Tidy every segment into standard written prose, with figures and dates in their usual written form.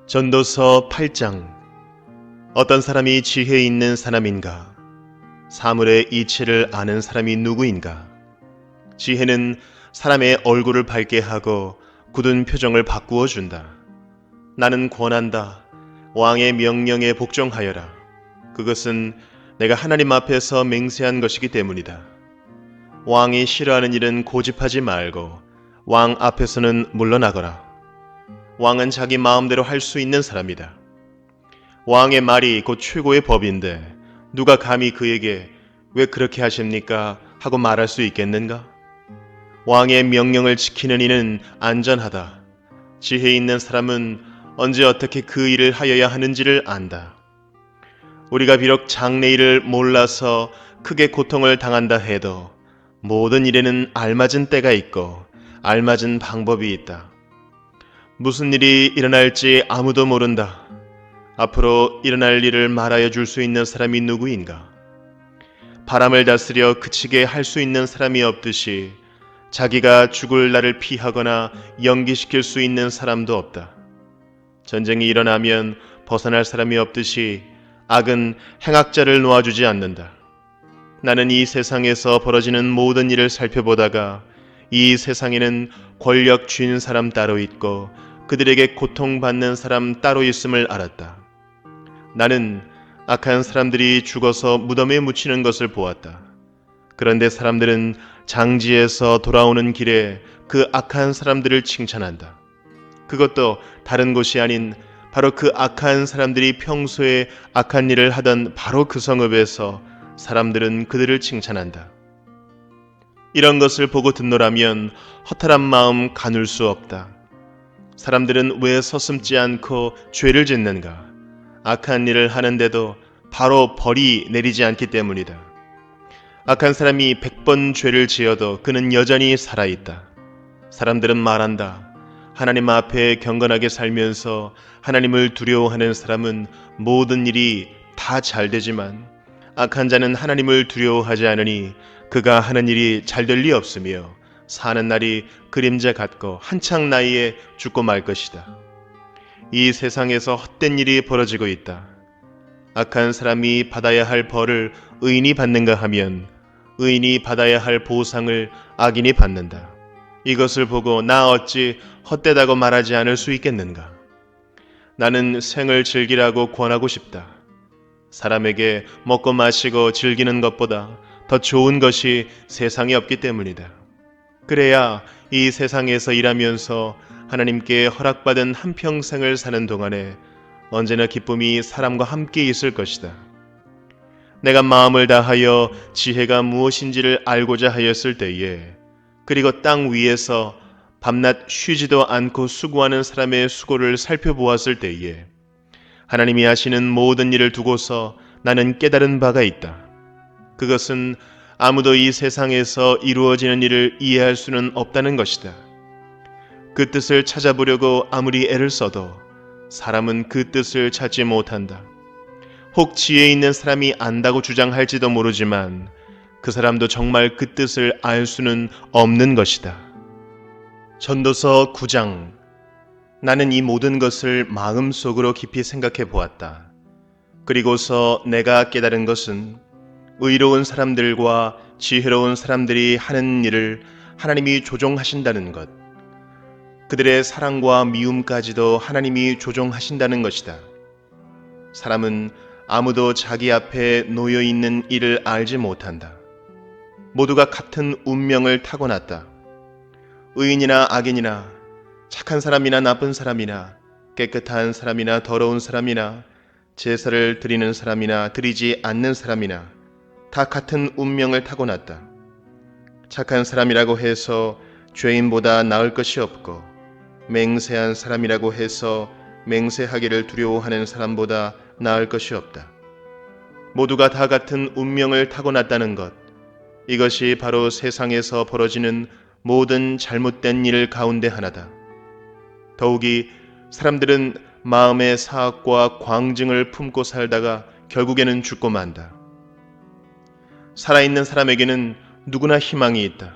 전도서 8장. 어떤 사람이 지혜 있는 사람인가? 사물의 이치를 아는 사람이 누구인가? 지혜는 사람의 얼굴을 밝게 하고 굳은 표정을 바꾸어 준다. 나는 권한다. 왕의 명령에 복종하여라. 그것은 내가 하나님 앞에서 맹세한 것이기 때문이다. 왕이 싫어하는 일은 고집하지 말고 왕 앞에서는 물러나거라. 왕은 자기 마음대로 할 수 있는 사람이다. 왕의 말이 곧 최고의 법인데 누가 감히 그에게 왜 그렇게 하십니까? 하고 말할 수 있겠는가? 왕의 명령을 지키는 이는 안전하다. 지혜 있는 사람은 언제 어떻게 그 일을 하여야 하는지를 안다. 우리가 비록 장래일을 몰라서 크게 고통을 당한다 해도 모든 일에는 알맞은 때가 있고 알맞은 방법이 있다. 무슨 일이 일어날지 아무도 모른다. 앞으로 일어날 일을 말하여 줄 수 있는 사람이 누구인가? 바람을 다스려 그치게 할 수 있는 사람이 없듯이 자기가 죽을 날을 피하거나 연기시킬 수 있는 사람도 없다. 전쟁이 일어나면 벗어날 사람이 없듯이 악은 행악자를 놓아주지 않는다. 나는 이 세상에서 벌어지는 모든 일을 살펴보다가 이 세상에는 권력 쥔 사람 따로 있고 그들에게 고통받는 사람 따로 있음을 알았다. 나는 악한 사람들이 죽어서 무덤에 묻히는 것을 보았다. 그런데 사람들은 장지에서 돌아오는 길에 그 악한 사람들을 칭찬한다. 그것도 다른 곳이 아닌 바로 그 악한 사람들이 평소에 악한 일을 하던 바로 그 성읍에서 사람들은 그들을 칭찬한다. 이런 것을 보고 듣노라면 허탈한 마음 가눌 수 없다. 사람들은 왜 서슴지 않고 죄를 짓는가? 악한 일을 하는데도 바로 벌이 내리지 않기 때문이다. 악한 사람이 100번 죄를 지어도 그는 여전히 살아있다. 사람들은 말한다. 하나님 앞에 경건하게 살면서 하나님을 두려워하는 사람은 모든 일이 다 잘 되지만 악한 자는 하나님을 두려워하지 않으니 그가 하는 일이 잘 될 리 없으며 사는 날이 그림자 같고 한창 나이에 죽고 말 것이다. 이 세상에서 헛된 일이 벌어지고 있다. 악한 사람이 받아야 할 벌을 의인이 받는가 하면 의인이 받아야 할 보상을 악인이 받는다. 이것을 보고 나 어찌 헛되다고 말하지 않을 수 있겠는가? 나는 생을 즐기라고 권하고 싶다. 사람에게 먹고 마시고 즐기는 것보다 더 좋은 것이 세상에 없기 때문이다. 그래야 이 세상에서 일하면서 하나님께 허락받은 한평생을 사는 동안에 언제나 기쁨이 사람과 함께 있을 것이다. 내가 마음을 다하여 지혜가 무엇인지를 알고자 하였을 때에 그리고 땅 위에서 밤낮 쉬지도 않고 수고하는 사람의 수고를 살펴보았을 때에 하나님이 하시는 모든 일을 두고서 나는 깨달은 바가 있다. 그것은 아무도 이 세상에서 이루어지는 일을 이해할 수는 없다는 것이다. 그 뜻을 찾아보려고 아무리 애를 써도 사람은 그 뜻을 찾지 못한다. 혹 지혜 있는 사람이 안다고 주장할지도 모르지만 그 사람도 정말 그 뜻을 알 수는 없는 것이다. 전도서 9장. 나는 이 모든 것을 마음속으로 깊이 생각해 보았다. 그리고서 내가 깨달은 것은 의로운 사람들과 지혜로운 사람들이 하는 일을 하나님이 조종하신다는 것, 그들의 사랑과 미움까지도 하나님이 조종하신다는 것이다. 사람은 아무도 자기 앞에 놓여 있는 일을 알지 못한다. 모두가 같은 운명을 타고났다. 의인이나 악인이나 착한 사람이나 나쁜 사람이나 깨끗한 사람이나 더러운 사람이나 제사를 드리는 사람이나 드리지 않는 사람이나 다 같은 운명을 타고났다. 착한 사람이라고 해서 죄인보다 나을 것이 없고 맹세한 사람이라고 해서 맹세하기를 두려워하는 사람보다 나을 것이 없다. 모두가 다 같은 운명을 타고났다는 것, 이것이 바로 세상에서 벌어지는 모든 잘못된 일 가운데 하나다. 더욱이 사람들은 마음의 사악과 광증을 품고 살다가 결국에는 죽고 만다. 살아있는 사람에게는 누구나 희망이 있다.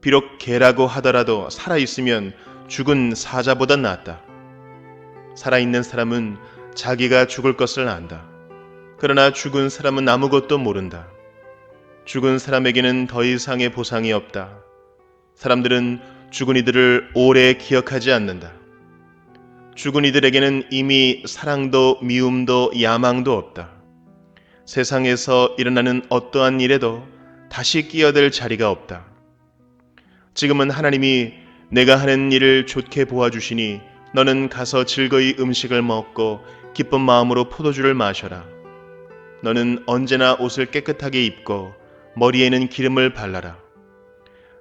비록 개라고 하더라도 살아있으면 죽은 사자보다 낫다. 살아있는 사람은 자기가 죽을 것을 안다. 그러나 죽은 사람은 아무것도 모른다. 죽은 사람에게는 더 이상의 보상이 없다. 사람들은 죽은 이들을 오래 기억하지 않는다. 죽은 이들에게는 이미 사랑도 미움도 야망도 없다. 세상에서 일어나는 어떠한 일에도 다시 끼어들 자리가 없다. 지금은 하나님이 내가 하는 일을 좋게 보아주시니 너는 가서 즐거이 음식을 먹고 기쁜 마음으로 포도주를 마셔라. 너는 언제나 옷을 깨끗하게 입고 머리에는 기름을 발라라.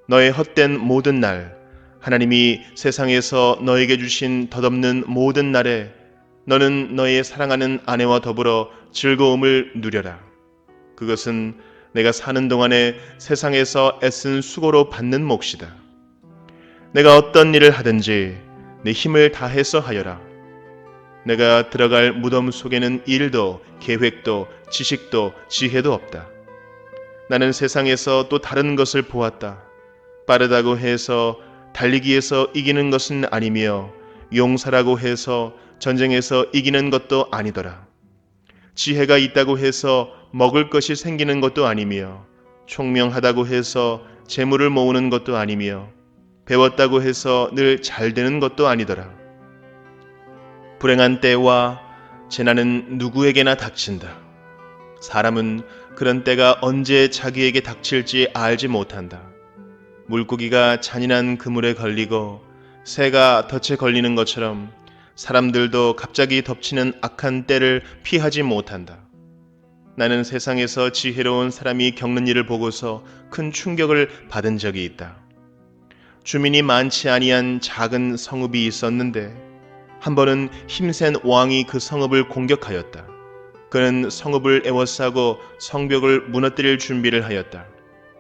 너의 헛된 모든 날, 하나님이 세상에서 너에게 주신 덧없는 모든 날에 너는 너의 사랑하는 아내와 더불어 즐거움을 누려라. 그것은 내가 사는 동안에 세상에서 애쓴 수고로 받는 몫이다. 내가 어떤 일을 하든지 내 힘을 다해서 하여라. 내가 들어갈 무덤 속에는 일도 계획도 지식도 지혜도 없다. 나는 세상에서 또 다른 것을 보았다. 빠르다고 해서 달리기에서 이기는 것은 아니며 용사라고 해서 전쟁에서 이기는 것도 아니더라. 지혜가 있다고 해서 먹을 것이 생기는 것도 아니며 총명하다고 해서 재물을 모으는 것도 아니며 배웠다고 해서 늘 잘 되는 것도 아니더라. 불행한 때와 재난은 누구에게나 닥친다. 사람은 그런 때가 언제 자기에게 닥칠지 알지 못한다. 물고기가 잔인한 그물에 걸리고 새가 덫에 걸리는 것처럼 사람들도 갑자기 덮치는 악한 때를 피하지 못한다. 나는 세상에서 지혜로운 사람이 겪는 일을 보고서 큰 충격을 받은 적이 있다. 주민이 많지 아니한 작은 성읍이 있었는데 한 번은 힘센 왕이 그 성읍을 공격하였다. 그는 성읍을 에워싸고 성벽을 무너뜨릴 준비를 하였다.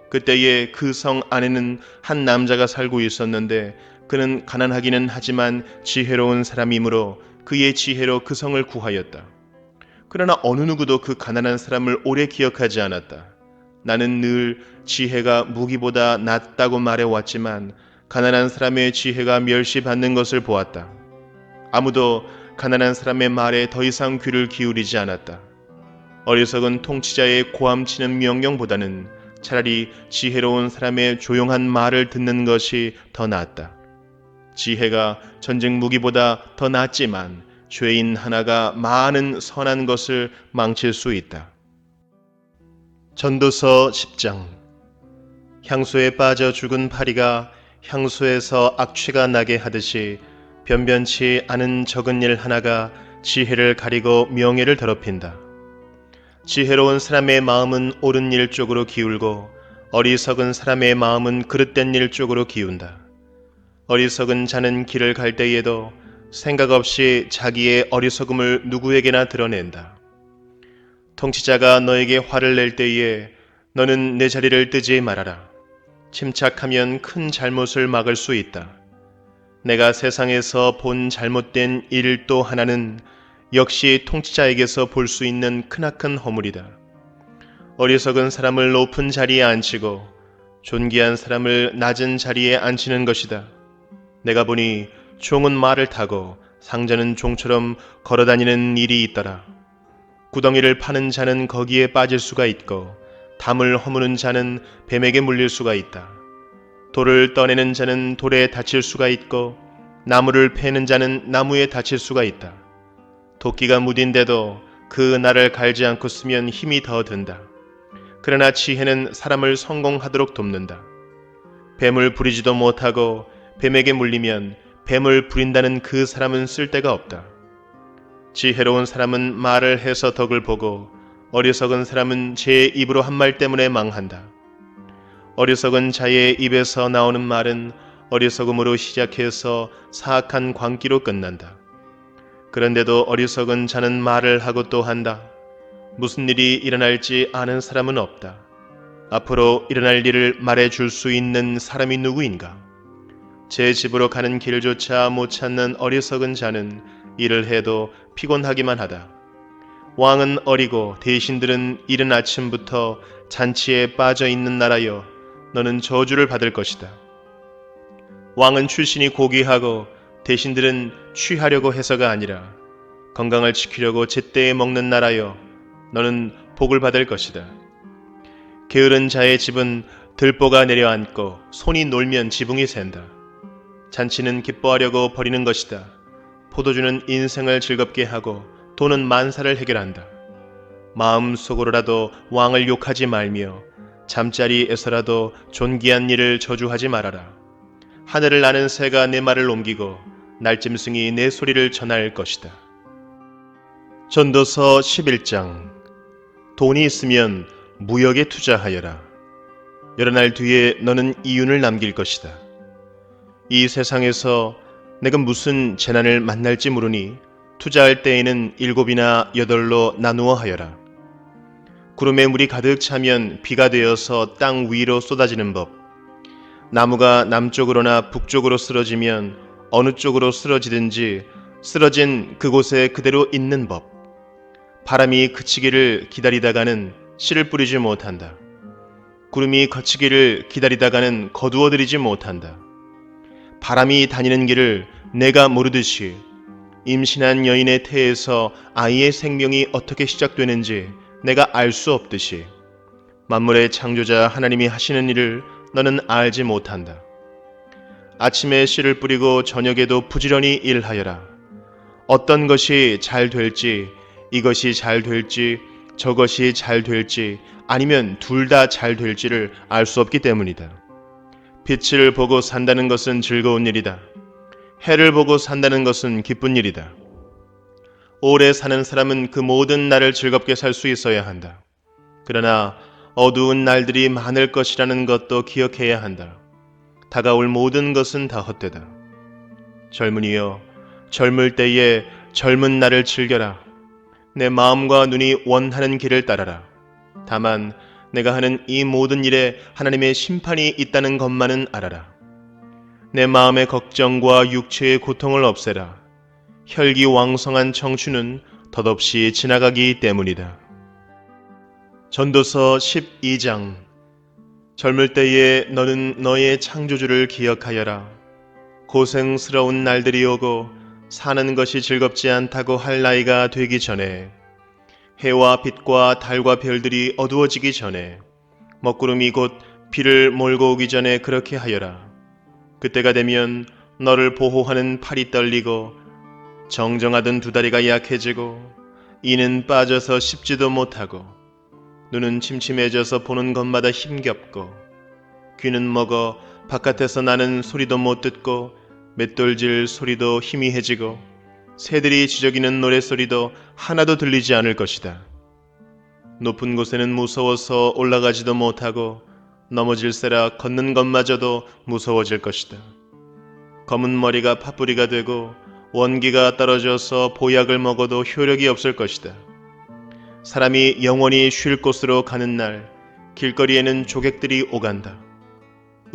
그때에 그 성 안에는 한 남자가 살고 있었는데 그는 가난하기는 하지만 지혜로운 사람이므로 그의 지혜로 그 성을 구하였다. 그러나 어느 누구도 그 가난한 사람을 오래 기억하지 않았다. 나는 늘 지혜가 무기보다 낫다고 말해왔지만 가난한 사람의 지혜가 멸시받는 것을 보았다. 아무도 가난한 사람의 말에 더 이상 귀를 기울이지 않았다. 어리석은 통치자의 고함치는 명령보다는 차라리 지혜로운 사람의 조용한 말을 듣는 것이 더 낫다. 지혜가 전쟁 무기보다 더 낫지만 죄인 하나가 많은 선한 것을 망칠 수 있다. 전도서 10장. 향수에 빠져 죽은 파리가 향수에서 악취가 나게 하듯이 변변치 않은 적은 일 하나가 지혜를 가리고 명예를 더럽힌다. 지혜로운 사람의 마음은 옳은 일 쪽으로 기울고 어리석은 사람의 마음은 그릇된 일 쪽으로 기운다. 어리석은 자는 길을 갈 때에도 생각 없이 자기의 어리석음을 누구에게나 드러낸다. 통치자가 너에게 화를 낼 때에 너는 내 자리를 뜨지 말아라. 침착하면 큰 잘못을 막을 수 있다. 내가 세상에서 본 잘못된 일 또 하나는 역시 통치자에게서 볼 수 있는 크나큰 허물이다. 어리석은 사람을 높은 자리에 앉히고 존귀한 사람을 낮은 자리에 앉히는 것이다. 내가 보니 종은 말을 타고 상자는 종처럼 걸어다니는 일이 있더라. 구덩이를 파는 자는 거기에 빠질 수가 있고 담을 허무는 자는 뱀에게 물릴 수가 있다. 돌을 떠내는 자는 돌에 다칠 수가 있고 나무를 패는 자는 나무에 다칠 수가 있다. 도끼가 무딘데도 그 날을 갈지 않고 쓰면 힘이 더 든다. 그러나 지혜는 사람을 성공하도록 돕는다. 뱀을 부리지도 못하고 뱀에게 물리면 뱀을 부린다는 그 사람은 쓸데가 없다. 지혜로운 사람은 말을 해서 덕을 보고 어리석은 사람은 제 입으로 한 말 때문에 망한다. 어리석은 자의 입에서 나오는 말은 어리석음으로 시작해서 사악한 광기로 끝난다. 그런데도 어리석은 자는 말을 하고 또 한다. 무슨 일이 일어날지 아는 사람은 없다. 앞으로 일어날 일을 말해줄 수 있는 사람이 누구인가? 제 집으로 가는 길조차 못 찾는 어리석은 자는 일을 해도 피곤하기만 하다. 왕은 어리고 대신들은 이른 아침부터 잔치에 빠져 있는 나라여, 너는 저주를 받을 것이다. 왕은 출신이 고귀하고 대신들은 취하려고 해서가 아니라 건강을 지키려고 제때에 먹는 나라여 너는 복을 받을 것이다. 게으른 자의 집은 들보가 내려앉고 손이 놀면 지붕이 샌다. 잔치는 기뻐하려고 벌이는 것이다. 포도주는 인생을 즐겁게 하고 돈은 만사를 해결한다. 마음속으로라도 왕을 욕하지 말며 잠자리에서라도 존귀한 일을 저주하지 말아라. 하늘을 나는 새가 내 말을 옮기고 날짐승이 내 소리를 전할 것이다. 전도서 11장. 돈이 있으면 무역에 투자하여라. 여러 날 뒤에 너는 이윤을 남길 것이다. 이 세상에서 내가 무슨 재난을 만날지 모르니 투자할 때에는 7이나 8로 나누어 하여라. 구름에 물이 가득 차면 비가 되어서 땅 위로 쏟아지는 법. 나무가 남쪽으로나 북쪽으로 쓰러지면 어느 쪽으로 쓰러지든지 쓰러진 그곳에 그대로 있는 법. 바람이 그치기를 기다리다가는 씨를 뿌리지 못한다. 구름이 거치기를 기다리다가는 거두어들이지 못한다. 바람이 다니는 길을 내가 모르듯이 임신한 여인의 태에서 아이의 생명이 어떻게 시작되는지 내가 알 수 없듯이 만물의 창조자 하나님이 하시는 일을 너는 알지 못한다. 아침에 씨를 뿌리고 저녁에도 부지런히 일하여라. 어떤 것이 잘 될지, 이것이 잘 될지, 저것이 잘 될지, 아니면 둘 다 잘 될지를 알 수 없기 때문이다. 빛을 보고 산다는 것은 즐거운 일이다. 해를 보고 산다는 것은 기쁜 일이다. 오래 사는 사람은 그 모든 날을 즐겁게 살 수 있어야 한다. 그러나 어두운 날들이 많을 것이라는 것도 기억해야 한다. 다가올 모든 것은 다 헛되다. 젊은이여, 젊을 때에 젊은 날을 즐겨라. 내 마음과 눈이 원하는 길을 따라라. 다만 내가 하는 이 모든 일에 하나님의 심판이 있다는 것만은 알아라. 내 마음의 걱정과 육체의 고통을 없애라. 혈기왕성한 청춘은 덧없이 지나가기 때문이다. 전도서 12장. 젊을 때에 너는 너의 창조주를 기억하여라. 고생스러운 날들이 오고 사는 것이 즐겁지 않다고 할 나이가 되기 전에, 해와 빛과 달과 별들이 어두워지기 전에, 먹구름이 곧 비를 몰고 오기 전에 그렇게 하여라. 그때가 되면 너를 보호하는 팔이 떨리고 정정하던 두 다리가 약해지고 이는 빠져서 씹지도 못하고 눈은 침침해져서 보는 것마다 힘겹고 귀는 먹어 바깥에서 나는 소리도 못 듣고 맷돌질 소리도 희미해지고 새들이 지저귀는 노랫소리도 하나도 들리지 않을 것이다. 높은 곳에는 무서워서 올라가지도 못하고 넘어질세라 걷는 것마저도 무서워질 것이다. 검은 머리가 팥뿌리가 되고 원기가 떨어져서 보약을 먹어도 효력이 없을 것이다. 사람이 영원히 쉴 곳으로 가는 날 길거리에는 조객들이 오간다.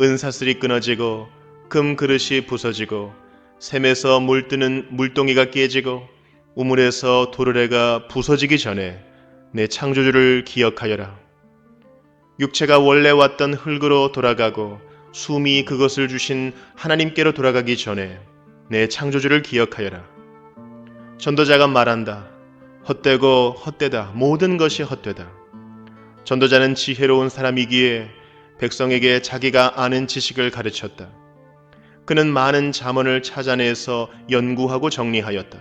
은사슬이 끊어지고 금 그릇이 부서지고 샘에서 물뜨는 물동이가 깨지고 우물에서 도르래가 부서지기 전에 내 창조주를 기억하여라. 육체가 원래 왔던 흙으로 돌아가고 숨이 그것을 주신 하나님께로 돌아가기 전에 내 창조주를 기억하여라. 전도자가 말한다. 헛되고 헛되다. 모든 것이 헛되다. 전도자는 지혜로운 사람이기에 백성에게 자기가 아는 지식을 가르쳤다. 그는 많은 잠언을 찾아내서 연구하고 정리하였다.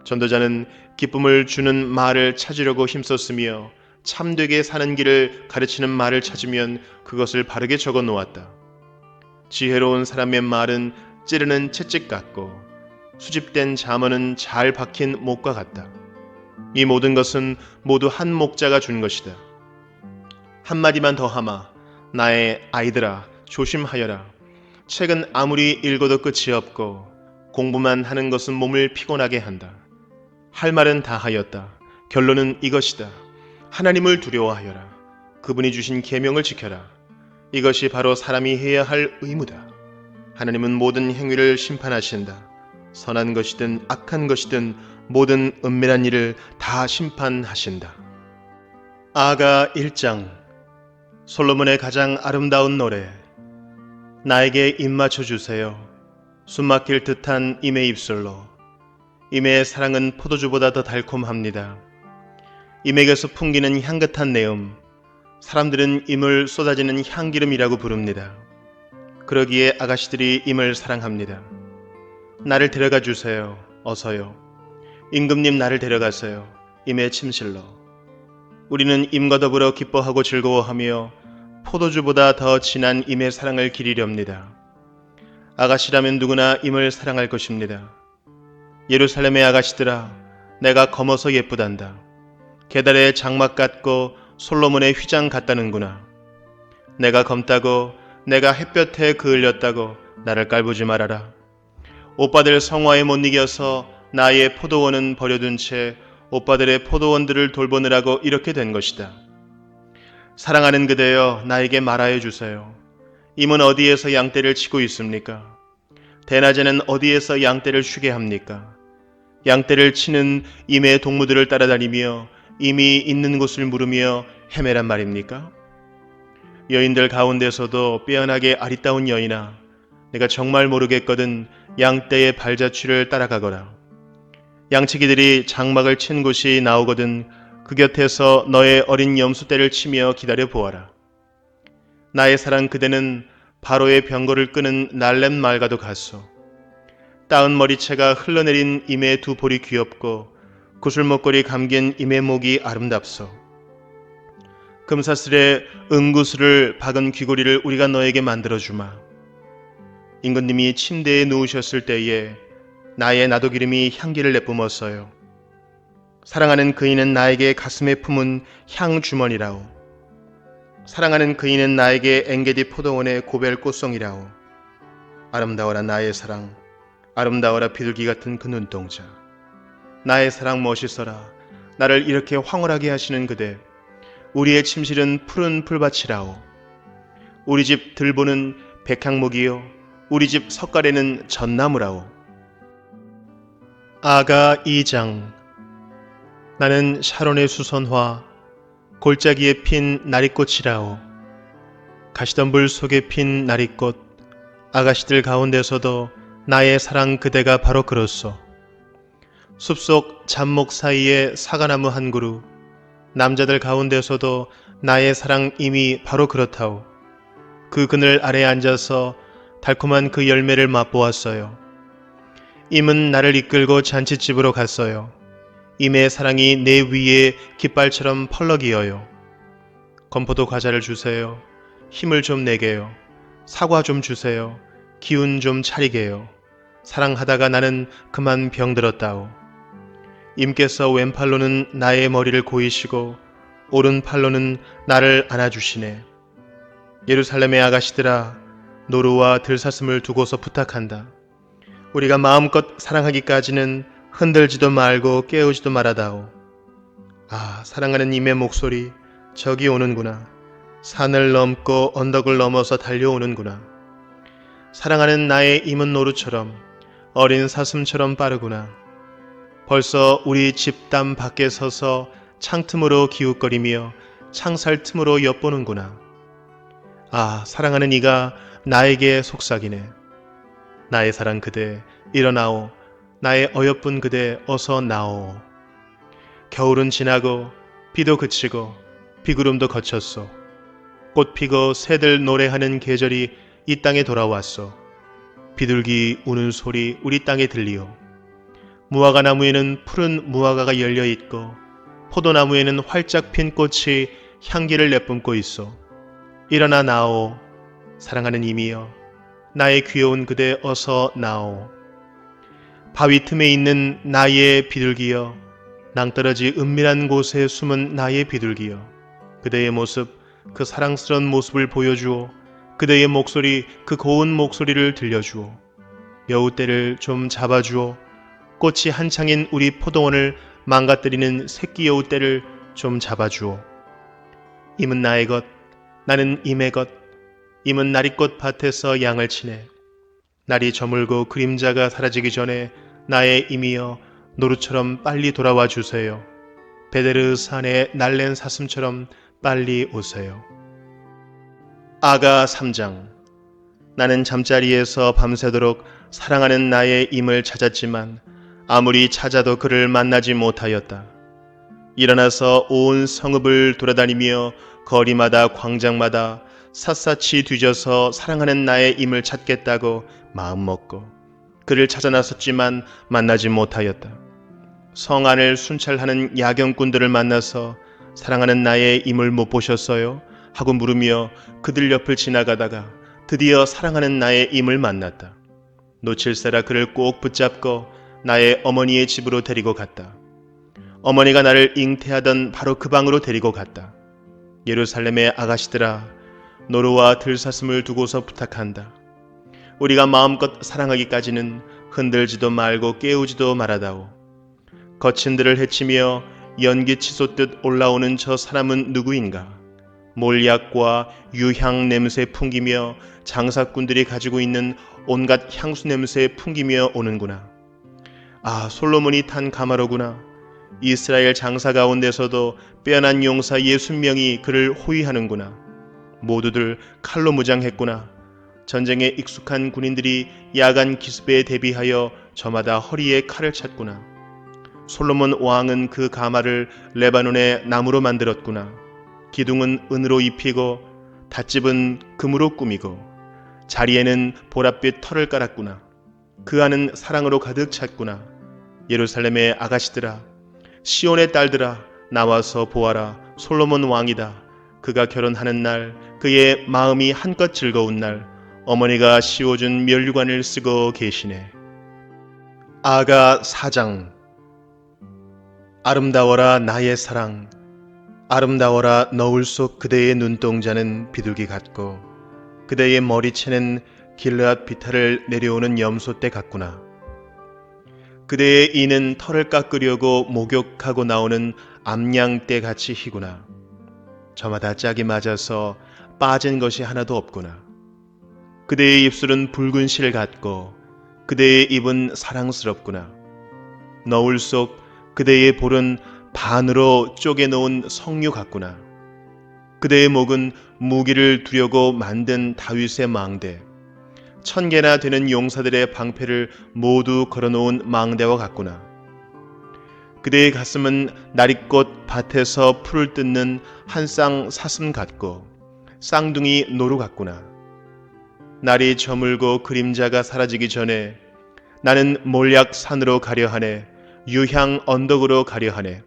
전도자는 기쁨을 주는 말을 찾으려고 힘썼으며 참되게 사는 길을 가르치는 말을 찾으면 그것을 바르게 적어 놓았다. 지혜로운 사람의 말은 찌르는 채찍 같고 수집된 잠언은 잘 박힌 목과 같다. 이 모든 것은 모두 한 목자가 준 것이다. 한마디만 더 하마. 나의 아이들아, 조심하여라. 책은 아무리 읽어도 끝이 없고 공부만 하는 것은 몸을 피곤하게 한다. 할 말은 다 하였다. 결론은 이것이다. 하나님을 두려워하여라. 그분이 주신 계명을 지켜라. 이것이 바로 사람이 해야 할 의무다. 하나님은 모든 행위를 심판하신다. 선한 것이든 악한 것이든 모든 은밀한 일을 다 심판하신다. 아가 1장. 솔로몬의 가장 아름다운 노래. 나에게 입맞춰 주세요. 숨막힐 듯한 임의 입술로. 임의 사랑은 포도주보다 더 달콤합니다. 임에게서 풍기는 향긋한 내음, 사람들은 임을 쏟아지는 향기름이라고 부릅니다. 그러기에 아가씨들이 임을 사랑합니다. 나를 데려가 주세요. 어서요. 임금님 나를 데려가세요. 임의 침실로. 우리는 임과 더불어 기뻐하고 즐거워하며 포도주보다 더 진한 임의 사랑을 기리렵니다. 아가씨라면 누구나 임을 사랑할 것입니다. 예루살렘의 아가씨들아, 내가 검어서 예쁘단다. 게달의 장막 같고 솔로몬의 휘장 같다는구나. 내가 검다고, 내가 햇볕에 그을렸다고 나를 깔보지 말아라. 오빠들 성화에 못 이겨서 나의 포도원은 버려둔 채 오빠들의 포도원들을 돌보느라고 이렇게 된 것이다. 사랑하는 그대여, 나에게 말하여 주세요. 임은 어디에서 양떼를 치고 있습니까? 대낮에는 어디에서 양떼를 쉬게 합니까? 양떼를 치는 임의 동무들을 따라다니며 임이 있는 곳을 물으며 헤매란 말입니까? 여인들 가운데서도 빼어나게 아리따운 여인아, 내가 정말 모르겠거든 양떼의 발자취를 따라가거라. 양치기들이 장막을 친 곳이 나오거든 그 곁에서 너의 어린 염소떼를 치며 기다려 보아라. 나의 사랑 그대는 바로의 병거를 끄는 날렘 말과도 같소. 따은 머리채가 흘러내린 임의 두 볼이 귀엽고 구슬목걸이 감긴 임의 목이 아름답소. 금사슬에 은구슬을 박은 귀고리를 우리가 너에게 만들어주마. 임금님이 침대에 누우셨을 때에 나의 나도기름이 향기를 내뿜었어요. 사랑하는 그이는 나에게 가슴에 품은 향주머니라오. 사랑하는 그이는 나에게 엥게디 포도원의 고벨 꽃송이라오. 아름다워라 나의 사랑, 아름다워라 비둘기 같은 그 눈동자. 나의 사랑 멋있어라. 나를 이렇게 황홀하게 하시는 그대. 우리의 침실은 푸른 풀밭이라오. 우리 집 들보는 백향목이요, 우리 집 석가래는 전나무라오. 아가 2장. 나는 샤론의 수선화, 골짜기에 핀 나리꽃이라오. 가시덤불 속에 핀 나리꽃, 아가씨들 가운데서도 나의 사랑 그대가 바로 그렇소. 숲속 잡목 사이에 사과나무 한 그루, 남자들 가운데서도 나의 사랑 임이 바로 그렇다오. 그 그늘 아래 앉아서 달콤한 그 열매를 맛보았어요. 임은 나를 이끌고 잔칫집으로 갔어요. 임의 사랑이 내 위에 깃발처럼 펄럭이어요. 건포도 과자를 주세요. 힘을 좀 내게요. 사과 좀 주세요. 기운 좀 차리게요. 사랑하다가 나는 그만 병들었다오. 임께서 왼팔로는 나의 머리를 고이시고 오른팔로는 나를 안아주시네. 예루살렘의 아가씨들아, 노루와 들사슴을 두고서 부탁한다. 우리가 마음껏 사랑하기까지는 흔들지도 말고 깨우지도 말아다오. 아, 사랑하는 임의 목소리, 저기 오는구나. 산을 넘고 언덕을 넘어서 달려오는구나. 사랑하는 나의 임은 노루처럼, 어린 사슴처럼 빠르구나. 벌써 우리 집담 밖에 서서 창틈으로 기웃거리며 창살 틈으로 엿보는구나. 아, 사랑하는 이가 나에게 속삭이네. 나의 사랑 그대, 일어나오. 나의 어여쁜 그대, 어서 나오. 겨울은 지나고 비도 그치고 비구름도 거쳤소. 꽃 피고 새들 노래하는 계절이 이 땅에 돌아왔소. 비둘기 우는 소리 우리 땅에 들리오. 무화과 나무에는 푸른 무화과가 열려있고 포도나무에는 활짝 핀 꽃이 향기를 내뿜고 있어. 일어나 나오. 사랑하는 임이여, 나의 귀여운 그대 어서 나오. 바위 틈에 있는 나의 비둘기여, 낭떠러지 은밀한 곳에 숨은 나의 비둘기여, 그대의 모습, 그 사랑스러운 모습을 보여주오. 그대의 목소리, 그 고운 목소리를 들려주오. 여우떼를 좀 잡아주오. 꽃이 한창인 우리 포도원을 망가뜨리는 새끼 여우떼를 좀 잡아주오. 임은 나의 것, 나는 임의 것. 임은 나리꽃 밭에서 양을 치네. 날이 저물고 그림자가 사라지기 전에 나의 임이여, 노루처럼 빨리 돌아와 주세요. 베데르 산의 날랜 사슴처럼 빨리 오세요. 아가 3장. 나는 잠자리에서 밤새도록 사랑하는 나의 임을 찾았지만 아무리 찾아도 그를 만나지 못하였다. 일어나서 온 성읍을 돌아다니며 거리마다 광장마다 샅샅이 뒤져서 사랑하는 나의 임을 찾겠다고 마음먹고 그를 찾아 나섰지만 만나지 못하였다. 성 안을 순찰하는 야경꾼들을 만나서 사랑하는 나의 임을 못 보셨어요? 하고 물으며 그들 옆을 지나가다가 드디어 사랑하는 나의 임을 만났다. 놓칠세라 그를 꼭 붙잡고 나의 어머니의 집으로 데리고 갔다. 어머니가 나를 잉태하던 바로 그 방으로 데리고 갔다. 예루살렘의 아가씨들아, 노루와 들사슴을 두고서 부탁한다. 우리가 마음껏 사랑하기까지는 흔들지도 말고 깨우지도 말아다오. 거친들을 해치며 연기 치솟듯 올라오는 저 사람은 누구인가? 몰약과 유향 냄새 풍기며 장사꾼들이 가지고 있는 온갖 향수 냄새 풍기며 오는구나. 아, 솔로몬이 탄 가마로구나. 이스라엘 장사 가운데서도 빼어난 용사 60명이 그를 호위하는구나. 모두들 칼로 무장했구나. 전쟁에 익숙한 군인들이 야간 기습에 대비하여 저마다 허리에 칼을 찼구나. 솔로몬 왕은 그 가마를 레바논의 나무로 만들었구나. 기둥은 은으로 입히고 닷집은 금으로 꾸미고 자리에는 보랏빛 털을 깔았구나. 그 안은 사랑으로 가득 찼구나. 예루살렘의 아가씨들아, 시온의 딸들아, 나와서 보아라. 솔로몬 왕이다. 그가 결혼하는 날, 그의 마음이 한껏 즐거운 날, 어머니가 씌워준 면류관을 쓰고 계시네. 아가 4장. 아름다워라 나의 사랑, 아름다워라 너울 속 그대의 눈동자는 비둘기 같고 그대의 머리채는 길르앗 비탈을 내려오는 염소떼 같구나. 그대의 이는 털을 깎으려고 목욕하고 나오는 암양떼 같이 희구나. 저마다 짝이 맞아서 빠진 것이 하나도 없구나. 그대의 입술은 붉은 실 같고 그대의 입은 사랑스럽구나. 너울 속 그대의 볼은 반으로 쪼개놓은 석류 같구나. 그대의 목은 무기를 두려고 만든 다윗의 망대, 1000개나 되는 용사들의 방패를 모두 걸어놓은 망대와 같구나. 그대의 가슴은 나리꽃 밭에서 풀을 뜯는 한 쌍 사슴 같고 쌍둥이 노루 같구나. 날이 저물고 그림자가 사라지기 전에 나는 몰약 산으로 가려하네. 유향 언덕으로 가려하네.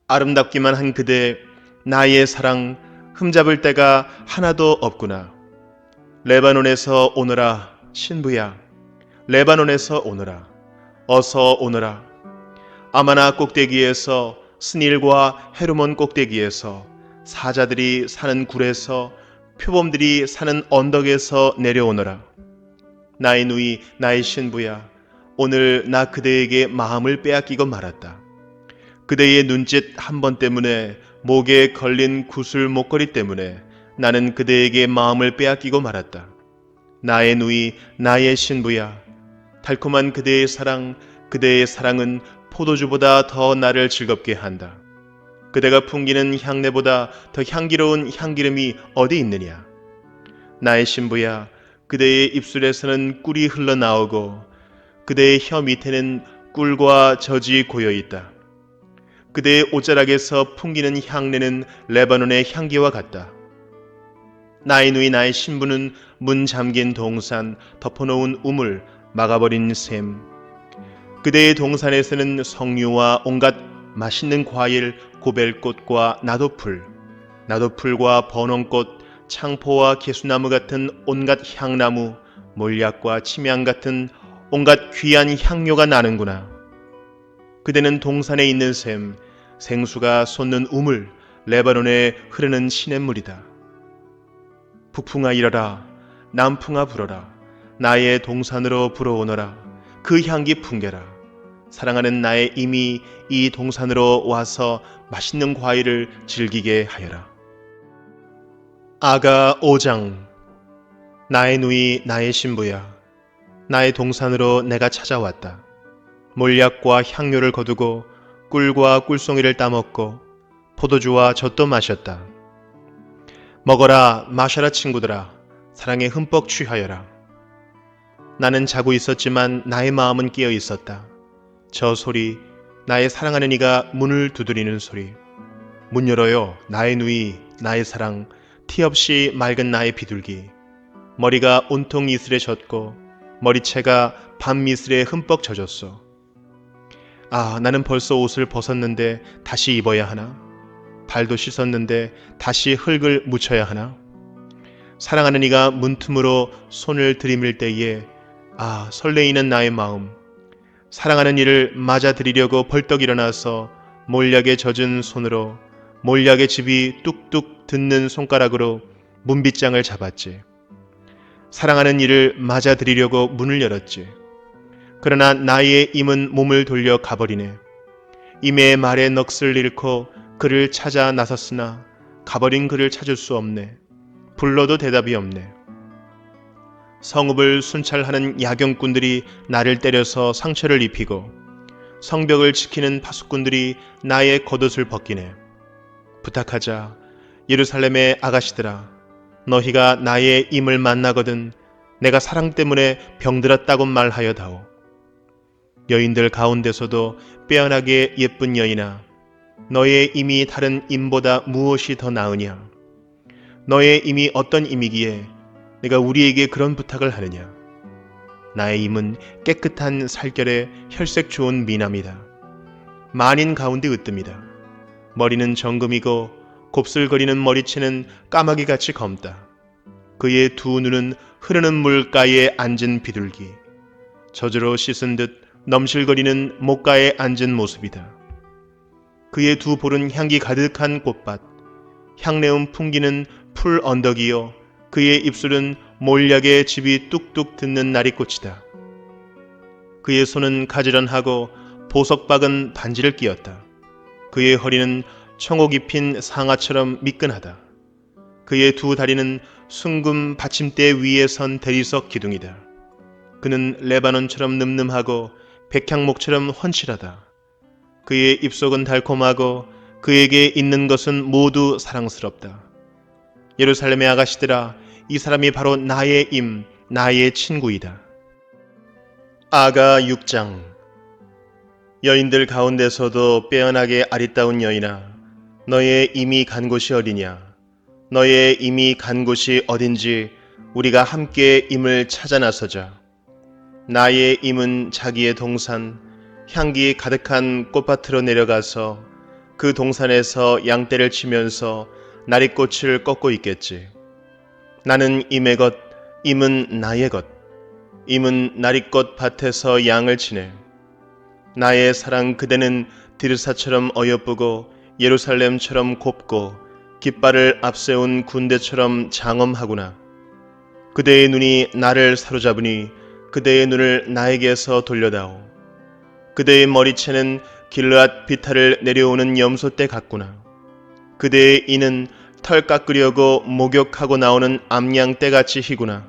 아름답기만 한 그대, 나의 사랑, 흠잡을 데가 하나도 없구나. 레바논에서 오너라, 신부야. 레바논에서 오너라. 어서 오너라. 아마나 꼭대기에서, 스닐과 헤르몬 꼭대기에서, 사자들이 사는 굴에서, 표범들이 사는 언덕에서 내려오너라. 나의 누이, 나의 신부야. 오늘 나 그대에게 마음을 빼앗기고 말았다. 그대의 눈짓 한 번 때문에, 목에 걸린 구슬 목걸이 때문에 나는 그대에게 마음을 빼앗기고 말았다. 나의 누이, 나의 신부야. 달콤한 그대의 사랑은 포도주보다 더 나를 즐겁게 한다. 그대가 풍기는 향내보다 더 향기로운 향기름이 어디 있느냐. 나의 신부야, 그대의 입술에서는 꿀이 흘러나오고 그대의 혀 밑에는 꿀과 젖이 고여있다. 그대의 옷자락에서 풍기는 향내는 레바논의 향기와 같다. 나의 누이 나의 신부는 문 잠긴 동산, 덮어놓은 우물, 막아버린 샘. 그대의 동산에서는 석류와 온갖 맛있는 과일, 고벨꽃과 나도풀과 번원꽃, 창포와 개수나무 같은 온갖 향나무, 몰약과 침향 같은 온갖 귀한 향료가 나는구나. 그대는 동산에 있는 샘, 생수가 솟는 우물, 레바논에 흐르는 시냇물이다. 북풍아 일어라, 남풍아 불어라. 나의 동산으로 불어오너라. 그 향기 풍겨라. 사랑하는 나의 임이 이 동산으로 와서 맛있는 과일을 즐기게 하여라. 아가 5장. 나의 누이 나의 신부야. 나의 동산으로 내가 찾아왔다. 몰약과 향료를 거두고 꿀과 꿀송이를 따먹고 포도주와 젖도 마셨다. 먹어라, 마셔라 친구들아. 사랑에 흠뻑 취하여라. 나는 자고 있었지만 나의 마음은 깨어 있었다. 저 소리, 나의 사랑하는 이가 문을 두드리는 소리. 문 열어요, 나의 누이, 나의 사랑, 티 없이 맑은 나의 비둘기. 머리가 온통 이슬에 젖고 머리채가 밤 이슬에 흠뻑 젖었소. 아, 나는 벌써 옷을 벗었는데 다시 입어야 하나? 발도 씻었는데 다시 흙을 묻혀야 하나? 사랑하는 이가 문틈으로 손을 들이밀 때에 아, 설레이는 나의 마음. 사랑하는 이를 맞아들이려고 벌떡 일어나서 몰약에 젖은 손으로 몰약의 집이 뚝뚝 듣는 손가락으로 문빗장을 잡았지. 사랑하는 이를 맞아들이려고 문을 열었지. 그러나 나의 임은 몸을 돌려 가버리네. 임의 말에 넋을 잃고 그를 찾아 나섰으나 가버린 그를 찾을 수 없네. 불러도 대답이 없네. 성읍을 순찰하는 야경꾼들이 나를 때려서 상처를 입히고 성벽을 지키는 파수꾼들이 나의 겉옷을 벗기네. 부탁하자. 예루살렘의 아가씨들아, 너희가 나의 임을 만나거든 내가 사랑 때문에 병들었다고 말하여다오. 여인들 가운데서도 빼어나게 예쁜 여인아, 너의 임이 다른 임보다 무엇이 더 나으냐? 너의 임이 어떤 임이기에 내가 우리에게 그런 부탁을 하느냐? 나의 임은 깨끗한 살결에 혈색 좋은 미남이다. 만인 가운데 으뜸이다. 머리는 정금이고 곱슬거리는 머리채는 까마귀같이 검다. 그의 두 눈은 흐르는 물가에 앉은 비둘기, 젖으로 씻은 듯 넘실거리는 목가에 앉은 모습이다. 그의 두 볼은 향기 가득한 꽃밭, 향내음 풍기는 풀 언덕이요 그의 입술은 몰약의 집이 뚝뚝 듣는 나리꽃이다. 그의 손은 가지런하고 보석 박은 반지를 끼었다. 그의 허리는 청옥 입힌 상아처럼 미끈하다. 그의 두 다리는 숭금 받침대 위에 선 대리석 기둥이다. 그는 레바논처럼 늠름하고 백향목처럼 훤칠하다. 그의 입속은 달콤하고 그에게 있는 것은 모두 사랑스럽다. 예루살렘의 아가씨들아, 이 사람이 바로 나의 임, 나의 친구이다. 아가 6장. 여인들 가운데서도 빼어나게 아리따운 여인아, 너의 임이 간 곳이 어디냐? 너의 임이 간 곳이 어딘지 우리가 함께 임을 찾아 나서자. 나의 임은 자기의 동산, 향기 가득한 꽃밭으로 내려가서 그 동산에서 양떼를 치면서 나리꽃을 꺾고 있겠지. 나는 임의 것, 임은 나의 것. 임은 나리꽃 밭에서 양을 치네. 나의 사랑 그대는 디르사처럼 어여쁘고 예루살렘처럼 곱고 깃발을 앞세운 군대처럼 장엄하구나. 그대의 눈이 나를 사로잡으니 그대의 눈을 나에게서 돌려다오. 그대의 머리채는 길르앗 비탈을 내려오는 염소떼 같구나. 그대의 이는 털 깎으려고 목욕하고 나오는 암양떼같이 희구나.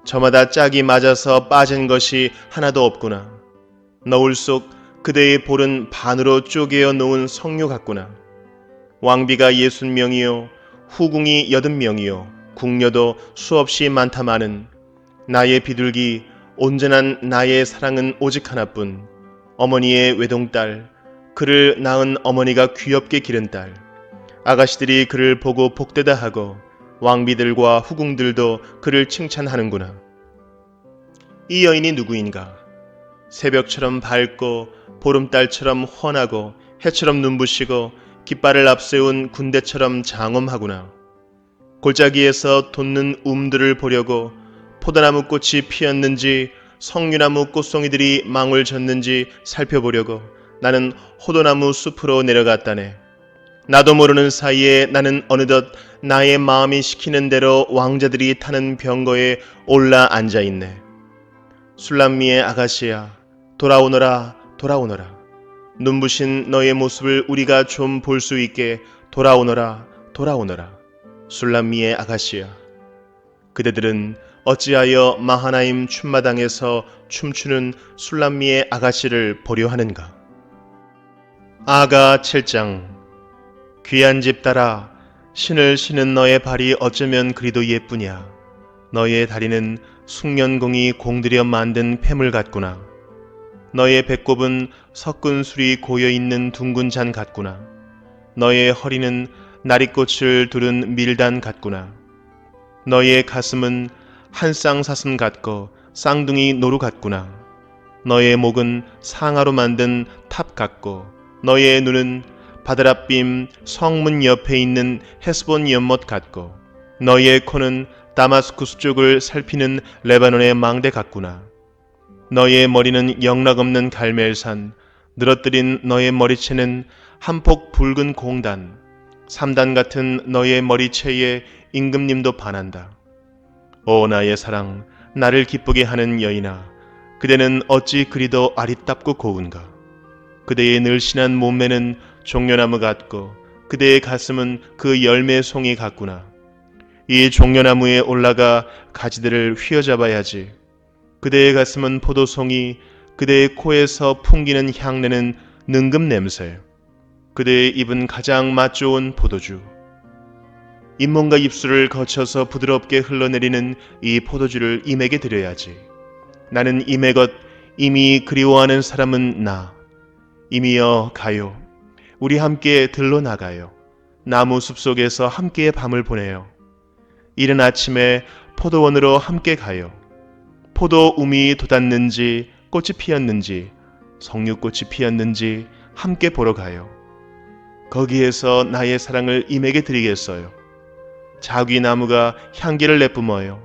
저마다 짝이 맞아서 빠진 것이 하나도 없구나. 너울 속 그대의 볼은 반으로 쪼개어 놓은 석류 같구나. 왕비가 60명이요 후궁이 80명이요 궁녀도 수없이 많다마는 나의 비둘기 온전한 나의 사랑은 오직 하나뿐. 어머니의 외동딸, 그를 낳은 어머니가 귀엽게 기른 딸. 아가씨들이 그를 보고 복되다 하고 왕비들과 후궁들도 그를 칭찬하는구나. 이 여인이 누구인가? 새벽처럼 밝고 보름달처럼 훤하고 해처럼 눈부시고 깃발을 앞세운 군대처럼 장엄하구나. 골짜기에서 돋는 움들을 보려고 포도나무 꽃이 피었는지 석류나무 꽃송이들이 망울 졌는지 살펴보려고 나는 호도나무 숲으로 내려갔다네. 나도 모르는 사이에 나는 어느덧 나의 마음이 시키는 대로 왕자들이 타는 병거에 올라 앉아있네. 술람미의 아가씨야, 돌아오너라, 돌아오너라. 눈부신 너의 모습을 우리가 좀 볼 수 있게 돌아오너라, 돌아오너라. 술람미의 아가씨야. 그대들은 어찌하여 마하나임 춤마당에서 춤추는 술람미의 아가씨를 보려 하는가? 아가 7장. 귀한 집 따라 신을 신은 너의 발이 어쩌면 그리도 예쁘냐? 너희의 다리는 숙련공이 공들여 만든 폐물 같구나. 너희의 배꼽은 섞은 술이 고여있는 둥근 잔 같구나. 너희의 허리는 나리꽃을 두른 밀단 같구나. 너희의 가슴은 한 쌍사슴 같고 쌍둥이 노루 같구나. 너희의 목은 상아로 만든 탑 같고 너희의 눈은 바드랍빔 성문 옆에 있는 헤스본 연못 같고 너희의 코는 다마스쿠스 쪽을 살피는 레바논의 망대 같구나. 너희의 머리는 영락없는 갈멜산, 늘어뜨린 너희의 머리채는 한 폭 붉은 공단, 3단 같은 너희의 머리채에 임금님도 반한다. 오 나의 사랑, 나를 기쁘게 하는 여인아, 그대는 어찌 그리도 아리답고 고운가. 그대의 늘씬한 몸매는 종려나무 같고 그대의 가슴은 그 열매 송이 같구나. 이 종려나무에 올라가 가지들을 휘어잡아야지. 그대의 가슴은 포도송이, 그대의 코에서 풍기는 향내는 능금 냄새. 그대의 입은 가장 맛 좋은 포도주. 잇몸과 입술을 거쳐서 부드럽게 흘러내리는 이 포도주를 임에게 드려야지. 나는 임의 것, 임이 그리워하는 사람은 나. 임이여 가요. 우리 함께 들러 나가요. 나무 숲속에서 함께 밤을 보내요. 이른 아침에 포도원으로 함께 가요. 포도 움이 돋았는지 꽃이 피었는지 석류꽃이 피었는지 함께 보러 가요. 거기에서 나의 사랑을 임에게 드리겠어요. 자귀나무가 향기를 내뿜어요.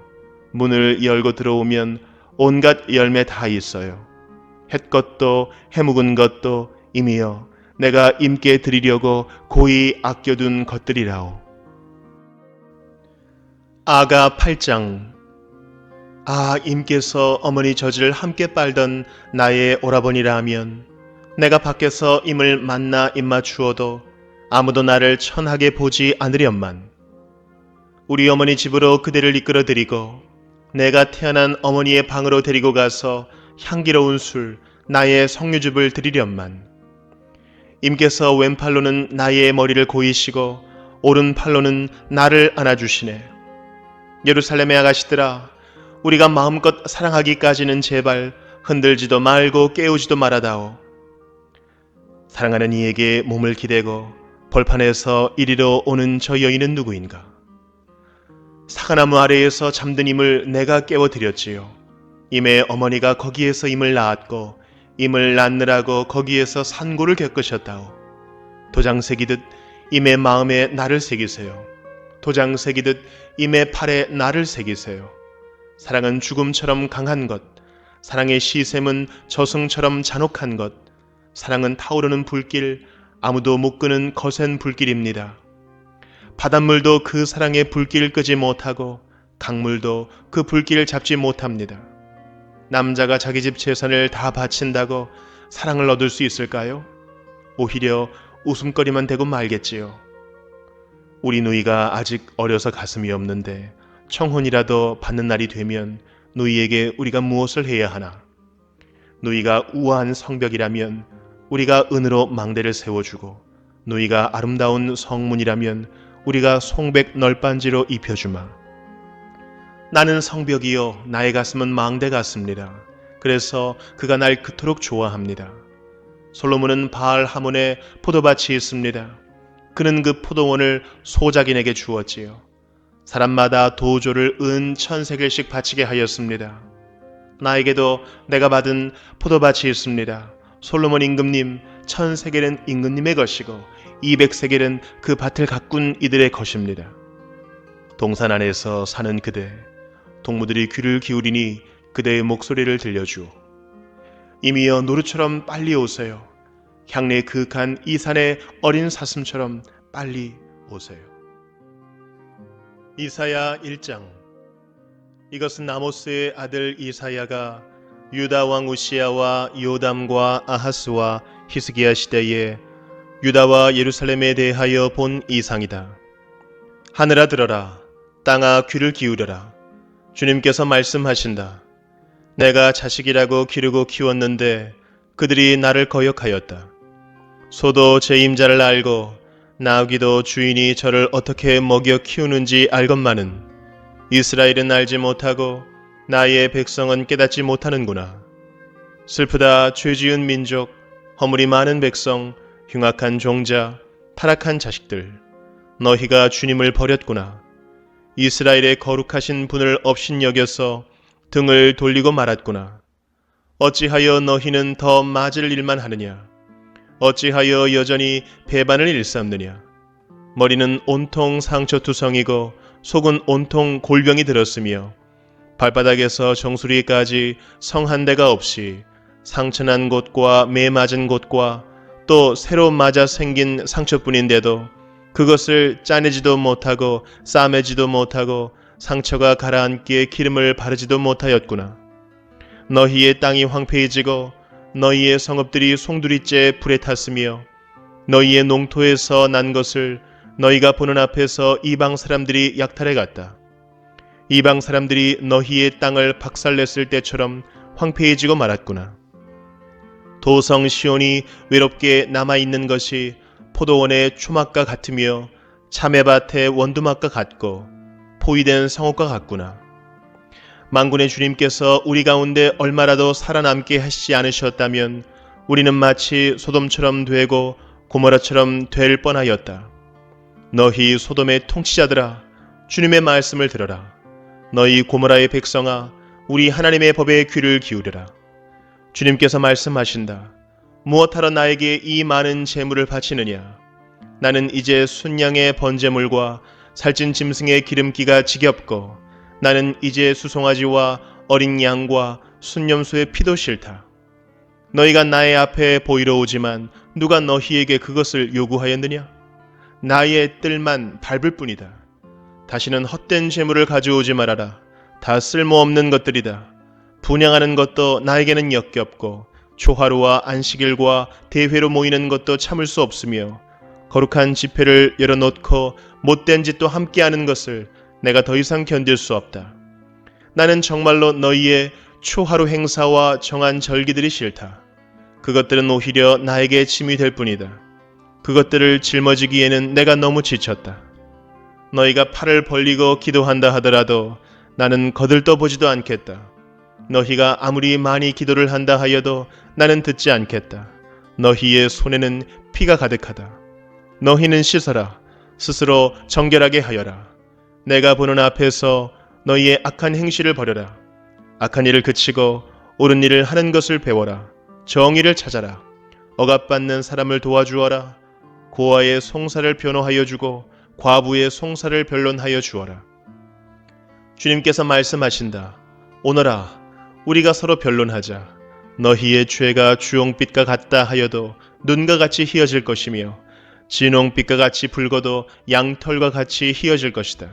문을 열고 들어오면 온갖 열매 다 있어요. 햇것도 해묵은 것도 임이여 내가 임께 드리려고 고이 아껴둔 것들이라오. 아가 8장. 아, 임께서 어머니 젖을 함께 빨던 나의 오라버니라 하면 내가 밖에서 임을 만나 입맞추어도 아무도 나를 천하게 보지 않으련만. 우리 어머니 집으로 그대를 이끌어드리고 내가 태어난 어머니의 방으로 데리고 가서 향기로운 술, 나의 석류즙을 드리련만. 임께서 왼팔로는 나의 머리를 고이시고 오른팔로는 나를 안아주시네. 예루살렘의 아가씨들아, 우리가 마음껏 사랑하기까지는 제발 흔들지도 말고 깨우지도 말아다오. 사랑하는 이에게 몸을 기대고 벌판에서 이리로 오는 저 여인은 누구인가? 사과나무 아래에서 잠든 임을 내가 깨워드렸지요. 임의 어머니가 거기에서 임을 낳았고 임을 낳느라고 거기에서 산고를 겪으셨다오. 도장 새기듯 임의 마음에 나를 새기세요. 도장 새기듯 임의 팔에 나를 새기세요. 사랑은 죽음처럼 강한 것, 사랑의 시샘은 저승처럼 잔혹한 것, 사랑은 타오르는 불길, 아무도 못 끄는 거센 불길입니다. 바닷물도 그 사랑의 불길을 끄지 못하고 강물도 그 불길을 잡지 못합니다. 남자가 자기 집 재산을 다 바친다고 사랑을 얻을 수 있을까요? 오히려 웃음거리만 되고 말겠지요. 우리 누이가 아직 어려서 가슴이 없는데 청혼이라도 받는 날이 되면 누이에게 우리가 무엇을 해야 하나? 누이가 우아한 성벽이라면 우리가 은으로 망대를 세워주고, 누이가 아름다운 성문이라면 우리가 송백 널빤지로 입혀주마. 나는 성벽이요 나의 가슴은 망대 같습니다. 그래서 그가 날 그토록 좋아합니다. 솔로몬은 바알 하몬에 포도밭이 있습니다. 그는 그 포도원을 소작인에게 주었지요. 사람마다 도조를 은 1000세겔씩 바치게 하였습니다. 나에게도 내가 받은 포도밭이 있습니다. 솔로몬 임금님, 1000세겔은 임금님의 것이고 200세겔은 그 밭을 가꾼 이들의 것입니다. 동산 안에서 사는 그대, 동무들이 귀를 기울이니 그대의 목소리를 들려주오. 임이여 노루처럼 빨리 오세요. 향내 그윽한 이 산의 어린 사슴처럼 빨리 오세요. 이사야 1장. 이것은 아모스의 아들 이사야가 유다 왕 우시야와 요담과 아하스와 히스기야 시대에 유다와 예루살렘에 대하여 본 이상이다. 하늘아 들어라, 땅아 귀를 기울여라. 주님께서 말씀하신다. 내가 자식이라고 기르고 키웠는데 그들이 나를 거역하였다. 소도 제 임자를 알고 나귀도 주인이 저를 어떻게 먹여 키우는지 알건만은 이스라엘은 알지 못하고 나의 백성은 깨닫지 못하는구나. 슬프다 죄 지은 민족, 허물이 많은 백성, 흉악한 종자, 타락한 자식들. 너희가 주님을 버렸구나. 이스라엘의 거룩하신 분을 업신여겨서 등을 돌리고 말았구나. 어찌하여 너희는 더 맞을 일만 하느냐? 어찌하여 여전히 배반을 일삼느냐? 머리는 온통 상처투성이고 속은 온통 골병이 들었으며 발바닥에서 정수리까지 성 한 대가 없이 상처난 곳과 매 맞은 곳과 또 새로 맞아 생긴 상처뿐인데도 그것을 짜내지도 못하고 싸매지도 못하고 상처가 가라앉기에 기름을 바르지도 못하였구나. 너희의 땅이 황폐해지고 너희의 성읍들이 송두리째 불에 탔으며 너희의 농토에서 난 것을 너희가 보는 앞에서 이방 사람들이 약탈해 갔다. 이방 사람들이 너희의 땅을 박살냈을 때처럼 황폐해지고 말았구나. 도성 시온이 외롭게 남아있는 것이 포도원의 초막과 같으며 참외밭의 원두막과 같고 포위된 성읍과 같구나. 만군의 주님께서 우리 가운데 얼마라도 살아남게 하시지 않으셨다면 우리는 마치 소돔처럼 되고 고모라처럼 될 뻔하였다. 너희 소돔의 통치자들아, 주님의 말씀을 들어라. 너희 고모라의 백성아, 우리 하나님의 법에 귀를 기울여라. 주님께서 말씀하신다. 무엇하러 나에게 이 많은 재물을 바치느냐? 나는 이제 순양의 번제물과 살찐 짐승의 기름기가 지겹고 나는 이제 수송아지와 어린 양과 순념소의 피도 싫다. 너희가 나의 앞에 보이러 오지만 누가 너희에게 그것을 요구하였느냐? 나의 뜰만 밟을 뿐이다. 다시는 헛된 재물을 가져오지 말아라. 다 쓸모없는 것들이다. 분향하는 것도 나에게는 역겹고 초하루와 안식일과 대회로 모이는 것도 참을 수 없으며 거룩한 집회를 열어놓고 못된 짓도 함께하는 것을 내가 더 이상 견딜 수 없다. 나는 정말로 너희의 초하루 행사와 정한 절기들이 싫다. 그것들은 오히려 나에게 짐이 될 뿐이다. 그것들을 짊어지기에는 내가 너무 지쳤다. 너희가 팔을 벌리고 기도한다 하더라도 나는 거들떠보지도 않겠다. 너희가 아무리 많이 기도를 한다 하여도 나는 듣지 않겠다. 너희의 손에는 피가 가득하다. 너희는 씻어라. 스스로 정결하게 하여라. 내가 보는 앞에서 너희의 악한 행실을 버려라. 악한 일을 그치고 옳은 일을 하는 것을 배워라. 정의를 찾아라. 억압받는 사람을 도와주어라. 고아의 송사를 변호하여 주고 과부의 송사를 변론하여 주어라. 주님께서 말씀하신다. 오너라, 우리가 서로 변론하자. 너희의 죄가 주홍빛과 같다 하여도 눈과 같이 희어질 것이며 진홍빛과 같이 붉어도 양털과 같이 희어질 것이다.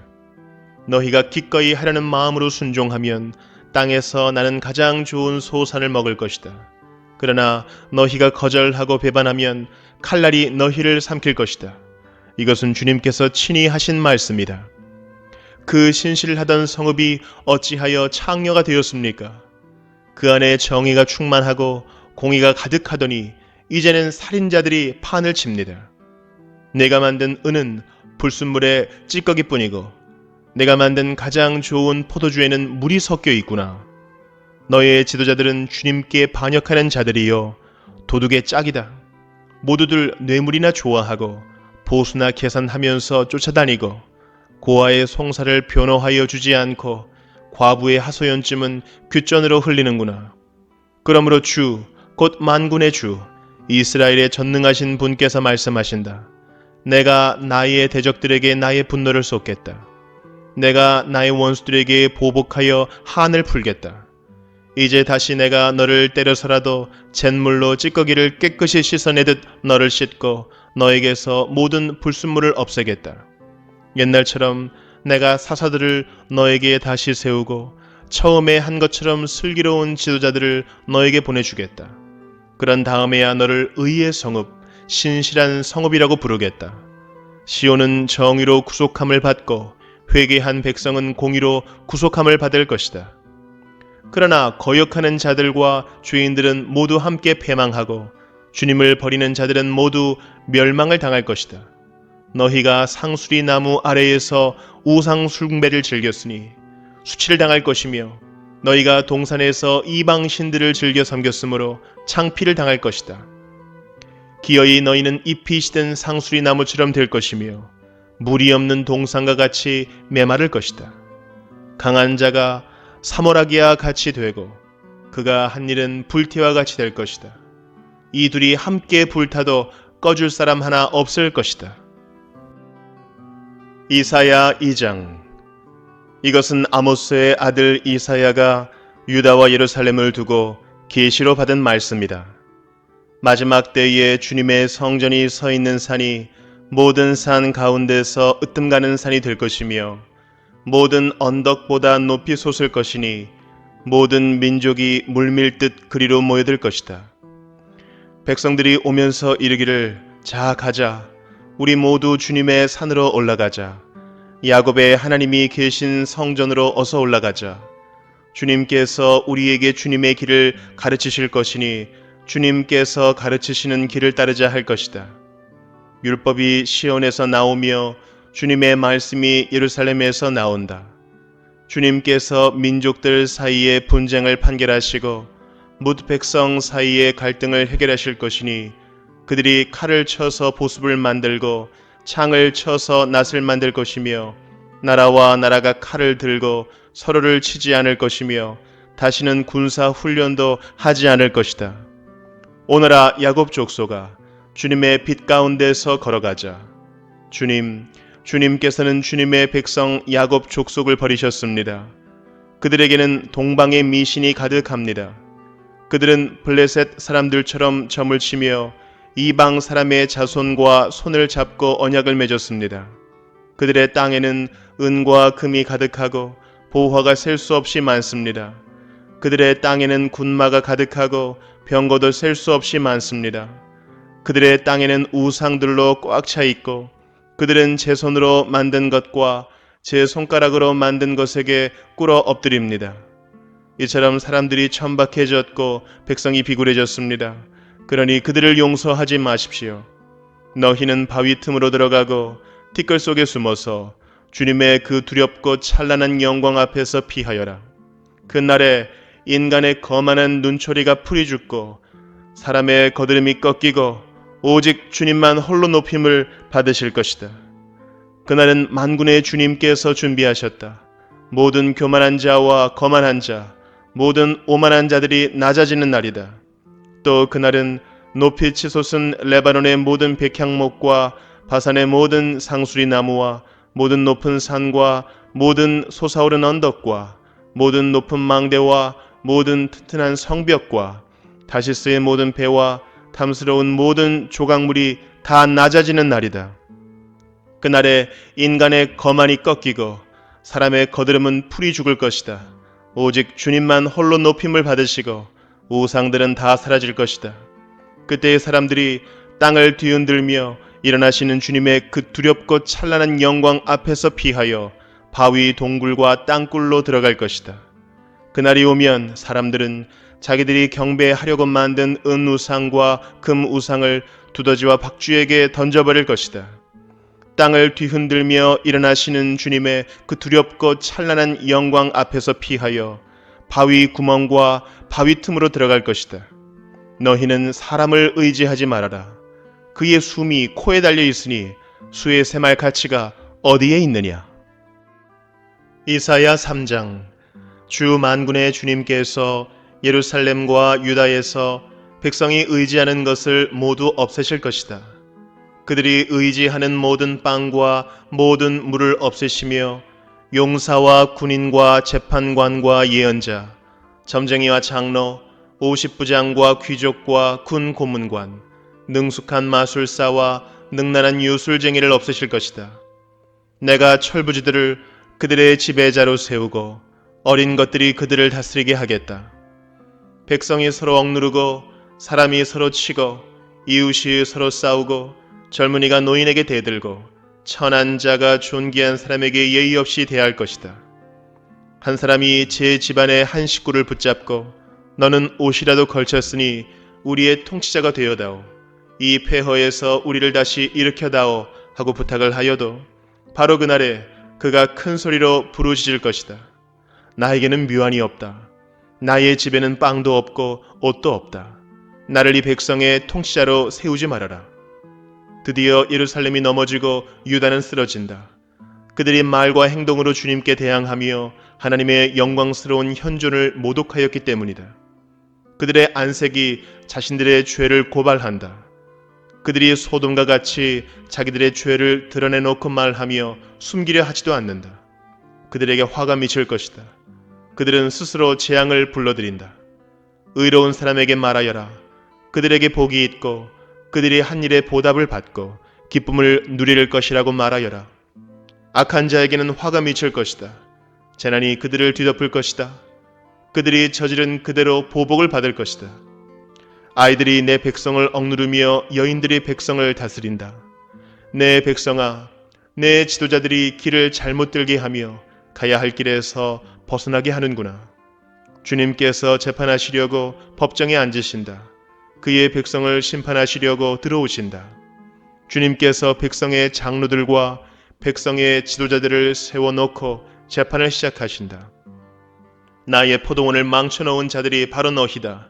너희가 기꺼이 하려는 마음으로 순종하면 땅에서 나는 가장 좋은 소산을 먹을 것이다. 그러나 너희가 거절하고 배반하면 칼날이 너희를 삼킬 것이다. 이것은 주님께서 친히 하신 말씀이다. 그 신실을 하던 성읍이 어찌하여 창녀가 되었습니까? 그 안에 정의가 충만하고 공의가 가득하더니 이제는 살인자들이 판을 칩니다. 내가 만든 은은 불순물의 찌꺼기뿐이고 내가 만든 가장 좋은 포도주에는 물이 섞여 있구나. 너의 지도자들은 주님께 반역하는 자들이요 도둑의 짝이다. 모두들 뇌물이나 좋아하고 보수나 계산하면서 쫓아다니고 고아의 송사를 변호하여 주지 않고 과부의 하소연쯤은 귓전으로 흘리는구나. 그러므로 주, 곧 만군의 주, 이스라엘의 전능하신 분께서 말씀하신다. 내가 나의 대적들에게 나의 분노를 쏟겠다. 내가 나의 원수들에게 보복하여 한을 풀겠다. 이제 다시 내가 너를 때려서라도 잿물로 찌꺼기를 깨끗이 씻어내듯 너를 씻고 너에게서 모든 불순물을 없애겠다. 옛날처럼 내가 사사들을 너에게 다시 세우고 처음에 한 것처럼 슬기로운 지도자들을 너에게 보내주겠다. 그런 다음에야 너를 의의 성읍, 신실한 성읍이라고 부르겠다. 시온은 정의로 구속함을 받고 회개한 백성은 공의로 구속함을 받을 것이다. 그러나 거역하는 자들과 죄인들은 모두 함께 패망하고 주님을 버리는 자들은 모두 멸망을 당할 것이다. 너희가 상수리 나무 아래에서 우상 숭배를 즐겼으니 수치를 당할 것이며 너희가 동산에서 이방 신들을 즐겨 섬겼으므로 창피를 당할 것이다. 기어이 너희는 잎이 시든 상수리 나무처럼 될 것이며 물이 없는 동산과 같이 메마를 것이다. 강한 자가 사모라기와 같이 되고 그가 한 일은 불태와 같이 될 것이다. 이 둘이 함께 불타도 꺼줄 사람 하나 없을 것이다. 이사야 2장. 이것은 아모스의 아들 이사야가 유다와 예루살렘을 두고 계시로 받은 말씀이다. 마지막 때에 주님의 성전이 서 있는 산이 모든 산 가운데서 으뜸가는 산이 될 것이며 모든 언덕보다 높이 솟을 것이니 모든 민족이 물밀듯 그리로 모여들 것이다. 백성들이 오면서 이르기를 자 가자 우리 모두 주님의 산으로 올라가자 야곱의 하나님이 계신 성전으로 어서 올라가자. 주님께서 우리에게 주님의 길을 가르치실 것이니 주님께서 가르치시는 길을 따르자 할 것이다. 율법이 시온에서 나오며 주님의 말씀이 예루살렘에서 나온다. 주님께서 민족들 사이에 분쟁을 판결하시고 뭇 백성 사이에 갈등을 해결하실 것이니 그들이 칼을 쳐서 보습을 만들고 창을 쳐서 낫을 만들 것이며 나라와 나라가 칼을 들고 서로를 치지 않을 것이며 다시는 군사 훈련도 하지 않을 것이다. 오너라 야곱 족속아 주님의 빛 가운데서 걸어가자. 주님께서는 주님의 백성 야곱 족속을 버리셨습니다. 그들에게는 동방의 미신이 가득합니다. 그들은 블레셋 사람들처럼 점을 치며 이방 사람의 자손과 손을 잡고 언약을 맺었습니다. 그들의 땅에는 은과 금이 가득하고 보화가 셀 수 없이 많습니다. 그들의 땅에는 군마가 가득하고 병거도 셀 수 없이 많습니다. 그들의 땅에는 우상들로 꽉 차 있고 그들은 제 손으로 만든 것과 제 손가락으로 만든 것에게 꿇어 엎드립니다. 이처럼 사람들이 천박해졌고 백성이 비굴해졌습니다. 그러니 그들을 용서하지 마십시오. 너희는 바위 틈으로 들어가고 티끌 속에 숨어서 주님의 그 두렵고 찬란한 영광 앞에서 피하여라. 그날에 인간의 거만한 눈초리가 풀이 죽고 사람의 거드름이 꺾이고 오직 주님만 홀로 높임을 받으실 것이다. 그날은 만군의 주님께서 준비하셨다. 모든 교만한 자와 거만한 자, 모든 오만한 자들이 낮아지는 날이다. 또 그날은 높이 치솟은 레바논의 모든 백향목과 바산의 모든 상수리 나무와 모든 높은 산과 모든 솟아오른 언덕과 모든 높은 망대와 모든 튼튼한 성벽과 다시스의 모든 배와 탐스러운 모든 조각물이 다 낮아지는 날이다. 그날에 인간의 거만이 꺾이고 사람의 거드름은 풀이 죽을 것이다. 오직 주님만 홀로 높임을 받으시고 우상들은 다 사라질 것이다. 그때의 사람들이 땅을 뒤흔들며 일어나시는 주님의 그 두렵고 찬란한 영광 앞에서 피하여 바위 동굴과 땅굴로 들어갈 것이다. 그날이 오면 사람들은 자기들이 경배하려고 만든 은우상과 금우상을 두더지와 박쥐에게 던져버릴 것이다. 땅을 뒤흔들며 일어나시는 주님의 그 두렵고 찬란한 영광 앞에서 피하여 바위 구멍과 바위 틈으로 들어갈 것이다. 너희는 사람을 의지하지 말아라. 그의 숨이 코에 달려 있으니 수의 새말 가치가 어디에 있느냐. 이사야 3장. 주 만군의 주님께서 예루살렘과 유다에서 백성이 의지하는 것을 모두 없애실 것이다. 그들이 의지하는 모든 빵과 모든 물을 없애시며 용사와 군인과 재판관과 예언자, 점쟁이와 장로, 50부장과 귀족과 군 고문관, 능숙한 마술사와 능란한 유술쟁이를 없애실 것이다. 내가 철부지들을 그들의 지배자로 세우고 어린 것들이 그들을 다스리게 하겠다. 백성이 서로 억누르고 사람이 서로 치고 이웃이 서로 싸우고 젊은이가 노인에게 대들고 천한 자가 존귀한 사람에게 예의 없이 대할 것이다. 한 사람이 제 집안의 한 식구를 붙잡고 너는 옷이라도 걸쳤으니 우리의 통치자가 되어다오. 이 폐허에서 우리를 다시 일으켜다오 하고 부탁을 하여도 바로 그날에 그가 큰 소리로 부르짖을 것이다. 나에게는 묘안이 없다. 나의 집에는 빵도 없고 옷도 없다. 나를 이 백성의 통치자로 세우지 말아라. 드디어 예루살렘이 넘어지고 유다는 쓰러진다. 그들이 말과 행동으로 주님께 대항하며 하나님의 영광스러운 현존을 모독하였기 때문이다. 그들의 안색이 자신들의 죄를 고발한다. 그들이 소돔과 같이 자기들의 죄를 드러내놓고 말하며 숨기려 하지도 않는다. 그들에게 화가 미칠 것이다. 그들은 스스로 재앙을 불러들인다. 의로운 사람에게 말하여라. 그들에게 복이 있고 그들이 한 일에 보답을 받고 기쁨을 누릴 것이라고 말하여라. 악한 자에게는 화가 미칠 것이다. 재난이 그들을 뒤덮을 것이다. 그들이 저지른 그대로 보복을 받을 것이다. 아이들이 내 백성을 억누르며 여인들이 백성을 다스린다. 내 백성아, 내 지도자들이 길을 잘못 들게 하며 가야 할 길에서 벗어나게 하는구나. 주님께서 재판하시려고 법정에 앉으신다. 그의 백성을 심판하시려고 들어오신다. 주님께서 백성의 장로들과 백성의 지도자들을 세워놓고 재판을 시작하신다. 나의 포도원을 망쳐놓은 자들이 바로 너희다.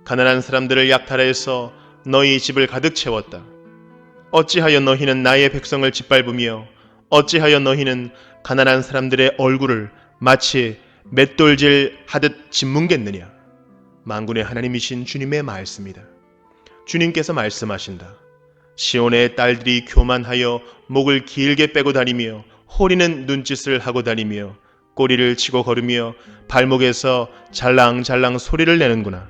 가난한 사람들을 약탈해서 너희 집을 가득 채웠다. 어찌하여 너희는 나의 백성을 짓밟으며 어찌하여 너희는 가난한 사람들의 얼굴을 마치 맷돌질 하듯 짓뭉갰느냐. 만군의 하나님이신 주님의 말씀이다. 주님께서 말씀하신다. 시온의 딸들이 교만하여 목을 길게 빼고 다니며 호리는 눈짓을 하고 다니며 꼬리를 치고 걸으며 발목에서 잘랑잘랑 소리를 내는구나.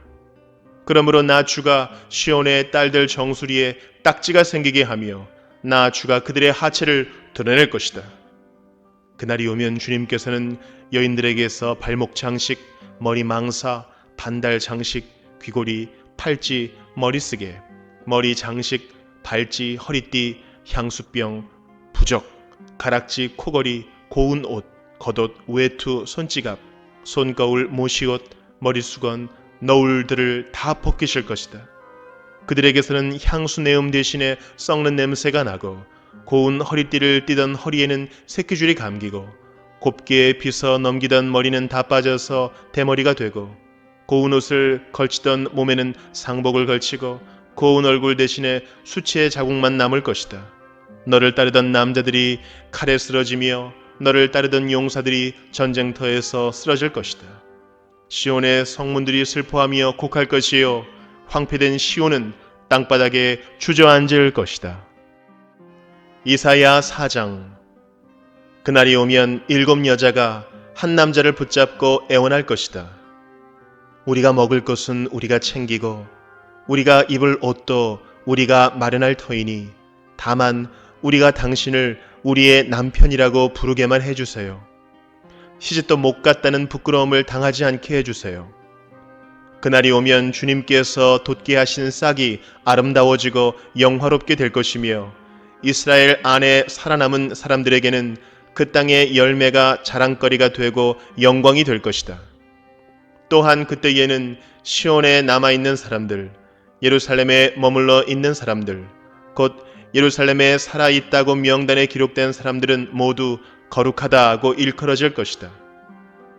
그러므로 나 주가 시온의 딸들 정수리에 딱지가 생기게 하며 나 주가 그들의 하체를 드러낼 것이다. 그날이 오면 주님께서는 여인들에게서 발목 장식, 머리 망사, 반달 장식, 귀고리, 팔찌, 머리쓰개, 머리 장식, 발찌, 허리띠, 향수병, 부적, 가락지, 코걸이, 고운 옷, 겉옷, 외투, 손지갑, 손거울, 모시옷, 머리수건, 너울들을 다 벗기실 것이다. 그들에게서는 향수 내음 대신에 썩는 냄새가 나고 고운 허리띠를 띠던 허리에는 새끼줄이 감기고 곱게 빗어 넘기던 머리는 다 빠져서 대머리가 되고 고운 옷을 걸치던 몸에는 상복을 걸치고 고운 얼굴 대신에 수치의 자국만 남을 것이다. 너를 따르던 남자들이 칼에 쓰러지며 너를 따르던 용사들이 전쟁터에서 쓰러질 것이다. 시온의 성문들이 슬퍼하며 곡할 것이요 황폐된 시온은 땅바닥에 주저앉을 것이다. 이사야 4장. 그날이 오면 7 여자가 한 남자를 붙잡고 애원할 것이다. 우리가 먹을 것은 우리가 챙기고 우리가 입을 옷도 우리가 마련할 터이니 다만 우리가 당신을 우리의 남편이라고 부르게만 해주세요. 시집도 못 갔다는 부끄러움을 당하지 않게 해주세요. 그날이 오면 주님께서 돋게 하신 싹이 아름다워지고 영화롭게 될 것이며 이스라엘 안에 살아남은 사람들에게는 그 땅의 열매가 자랑거리가 되고 영광이 될 것이다. 또한 그때에는 시온에 남아있는 사람들, 예루살렘에 머물러 있는 사람들, 곧 예루살렘에 살아있다고 명단에 기록된 사람들은 모두 거룩하다고 일컬어질 것이다.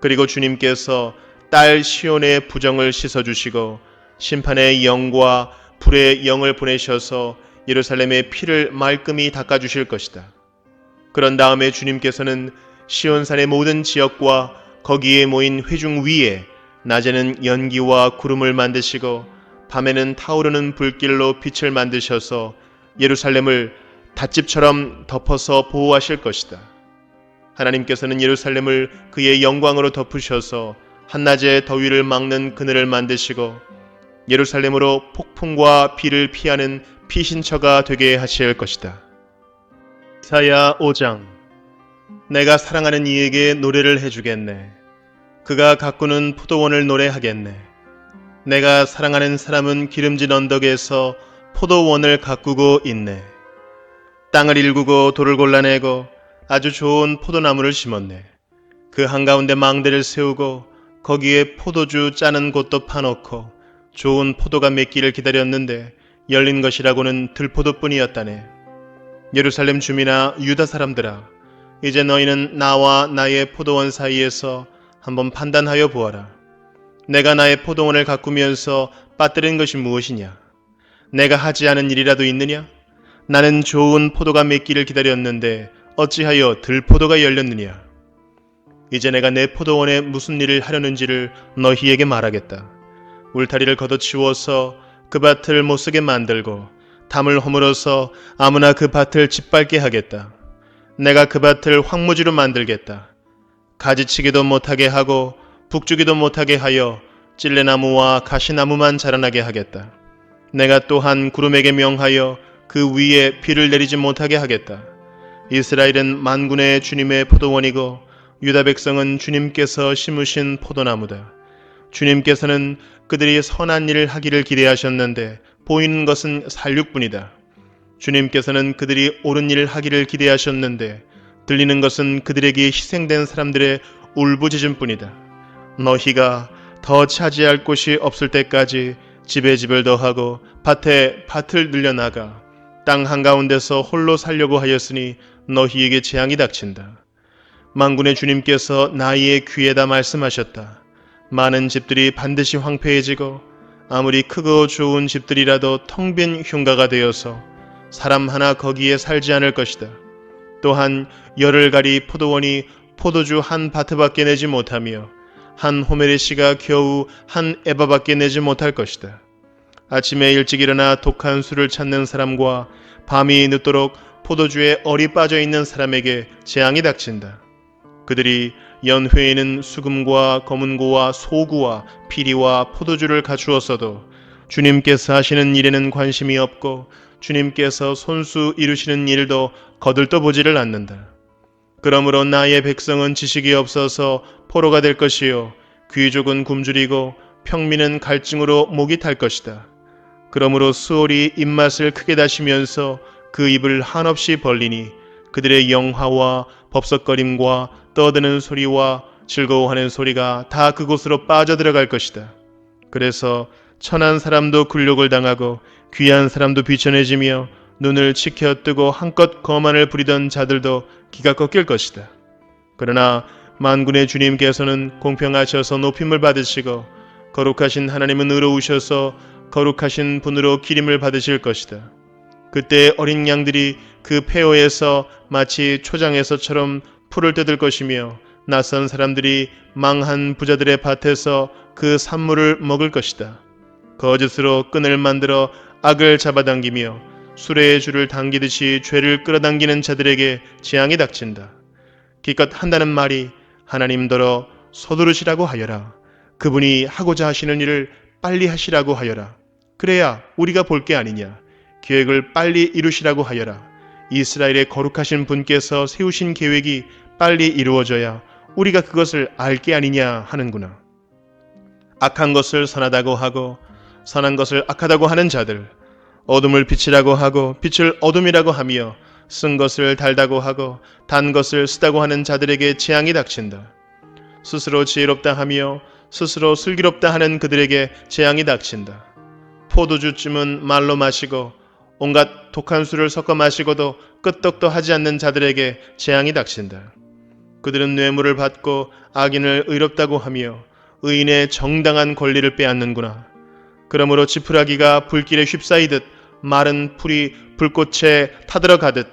그리고 주님께서 딸 시온의 부정을 씻어주시고 심판의 영과 불의 영을 보내셔서 예루살렘의 피를 말끔히 닦아주실 것이다. 그런 다음에 주님께서는 시온산의 모든 지역과 거기에 모인 회중 위에 낮에는 연기와 구름을 만드시고 밤에는 타오르는 불길로 빛을 만드셔서 예루살렘을 닷집처럼 덮어서 보호하실 것이다. 하나님께서는 예루살렘을 그의 영광으로 덮으셔서 한낮의 더위를 막는 그늘을 만드시고 예루살렘으로 폭풍과 비를 피하는 피신처가 되게 하실 것이다. 이사야 5장. 내가 사랑하는 이에게 노래를 해주겠네. 그가 가꾸는 포도원을 노래하겠네. 내가 사랑하는 사람은 기름진 언덕에서 포도원을 가꾸고 있네. 땅을 일구고 돌을 골라내고 아주 좋은 포도나무를 심었네. 그 한가운데 망대를 세우고 거기에 포도주 짜는 곳도 파놓고 좋은 포도가 맺기를 기다렸는데 열린 것이라고는 들포도뿐이었다네. 예루살렘 주민아, 유다 사람들아, 이제 너희는 나와 나의 포도원 사이에서 한번 판단하여 보아라. 내가 나의 포도원을 가꾸면서 빠뜨린 것이 무엇이냐? 내가 하지 않은 일이라도 있느냐? 나는 좋은 포도가 맺기를 기다렸는데 어찌하여 들포도가 열렸느냐? 이제 내가 내 포도원에 무슨 일을 하려는지를 너희에게 말하겠다. 울타리를 걷어치워서 그 밭을 못쓰게 만들고 담을 허물어서 아무나 그 밭을 짓밟게 하겠다. 내가 그 밭을 황무지로 만들겠다. 가지치기도 못하게 하고 북주기도 못하게 하여 찔레나무와 가시나무만 자라나게 하겠다. 내가 또한 구름에게 명하여 그 위에 비를 내리지 못하게 하겠다. 이스라엘은 만군의 주님의 포도원이고 유다 백성은 주님께서 심으신 포도나무다. 주님께서는 그들이 선한 일을 하기를 기대하셨는데 보이는 것은 살육뿐이다. 주님께서는 그들이 옳은 일을 하기를 기대하셨는데 들리는 것은 그들에게 희생된 사람들의 울부짖음뿐이다. 너희가 더 차지할 곳이 없을 때까지 집에 집을 더하고 밭에 밭을 늘려나가 땅 한가운데서 홀로 살려고 하였으니 너희에게 재앙이 닥친다. 만군의 주님께서 나의 귀에다 말씀하셨다. 많은 집들이 반드시 황폐해지고 아무리 크고 좋은 집들이라도 텅 빈 흉가가 되어서 사람 하나 거기에 살지 않을 것이다. 또한 열흘가리 포도원이 포도주 한 바트밖에 내지 못하며 한 호메레시가 겨우 한 에바밖에 내지 못할 것이다. 아침에 일찍 일어나 독한 술을 찾는 사람과 밤이 늦도록 포도주에 얼이 빠져 있는 사람에게 재앙이 닥친다. 그들이 연회에는 수금과 검은고와 소구와 피리와 포도주를 갖추었어도 주님께서 하시는 일에는 관심이 없고 주님께서 손수 이루시는 일도 거들떠보지를 않는다. 그러므로 나의 백성은 지식이 없어서 포로가 될 것이요 귀족은 굶주리고 평민은 갈증으로 목이 탈 것이다. 그러므로 수월이 입맛을 크게 다시면서 그 입을 한없이 벌리니 그들의 영화와 법석거림과 떠드는 소리와 즐거워하는 소리가 다 그곳으로 빠져들어갈 것이다. 그래서 천한 사람도 굴욕을 당하고 귀한 사람도 비천해지며 눈을 치켜뜨고 한껏 거만을 부리던 자들도 기가 꺾일 것이다. 그러나 만군의 주님께서는 공평하셔서 높임을 받으시고 거룩하신 하나님은 의로우셔서 거룩하신 분으로 기림을 받으실 것이다. 그때 어린 양들이 그 폐허에서 마치 초장에서처럼 풀을 뜯을 것이며 낯선 사람들이 망한 부자들의 밭에서 그 산물을 먹을 것이다. 거짓으로 끈을 만들어 악을 잡아당기며 수레의 줄을 당기듯이 죄를 끌어당기는 자들에게 재앙이 닥친다. 기껏 한다는 말이 하나님더러 서두르시라고 하여라. 그분이 하고자 하시는 일을 빨리 하시라고 하여라. 그래야 우리가 볼 게 아니냐. 계획을 빨리 이루시라고 하여라. 이스라엘의 거룩하신 분께서 세우신 계획이 빨리 이루어져야 우리가 그것을 알 게 아니냐 하는구나. 악한 것을 선하다고 하고 선한 것을 악하다고 하는 자들, 어둠을 빛이라고 하고 빛을 어둠이라고 하며 쓴 것을 달다고 하고 단 것을 쓰다고 하는 자들에게 재앙이 닥친다. 스스로 지혜롭다 하며 스스로 슬기롭다 하는 그들에게 재앙이 닥친다. 포도주쯤은 말로 마시고 온갖 독한 술을 섞어 마시고도 끄떡도 하지 않는 자들에게 재앙이 닥친다. 그들은 뇌물을 받고 악인을 의롭다고 하며 의인의 정당한 권리를 빼앗는구나. 그러므로 지푸라기가 불길에 휩싸이듯 마른 풀이 불꽃에 타들어가듯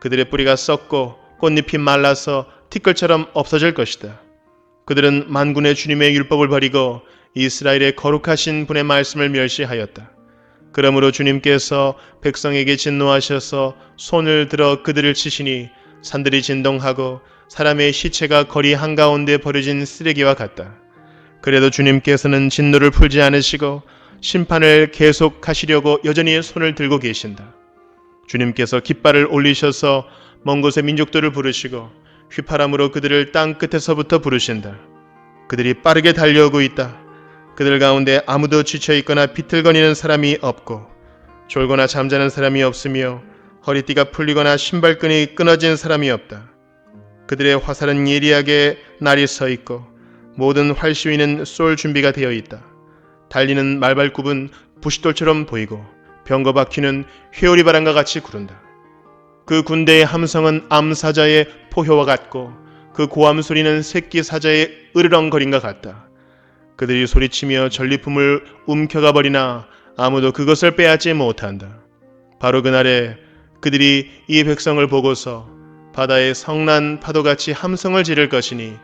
그들의 뿌리가 썩고 꽃잎이 말라서 티끌처럼 없어질 것이다. 그들은 만군의 주님의 율법을 버리고 이스라엘의 거룩하신 분의 말씀을 멸시하였다. 그러므로 주님께서 백성에게 진노하셔서 손을 들어 그들을 치시니 산들이 진동하고 사람의 시체가 거리 한가운데 버려진 쓰레기와 같다. 그래도 주님께서는 진노를 풀지 않으시고 심판을 계속하시려고 여전히 손을 들고 계신다. 주님께서 깃발을 올리셔서 먼 곳의 민족들을 부르시고 휘파람으로 그들을 땅 끝에서부터 부르신다. 그들이 빠르게 달려오고 있다. 그들 가운데 아무도 지쳐있거나 비틀거리는 사람이 없고 졸거나 잠자는 사람이 없으며 허리띠가 풀리거나 신발끈이 끊어진 사람이 없다. 그들의 화살은 예리하게 날이 서 있고 모든 활시위는 쏠 준비가 되어 있다. 달리는 말발굽은 부싯돌처럼 보이고 병거 바퀴는 회오리 바람과 같이 구른다. 그 군대의 함성은 암사자의 포효와 같고 그 고함 소리는 새끼 사자의 으르렁거림과 같다. 그들이 소리치며 전리품을 움켜가 버리나 아무도 그것을 빼앗지 못한다. 바로 그날에 그들이 이 백성을 보고서 바다의 성난 파도같이 함성을 지를 것이니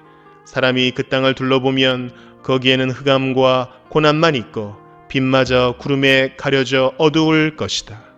사람이 그 땅을 둘러보면 거기에는 흑암과 고난만 있고 빛마저 구름에 가려져 어두울 것이다.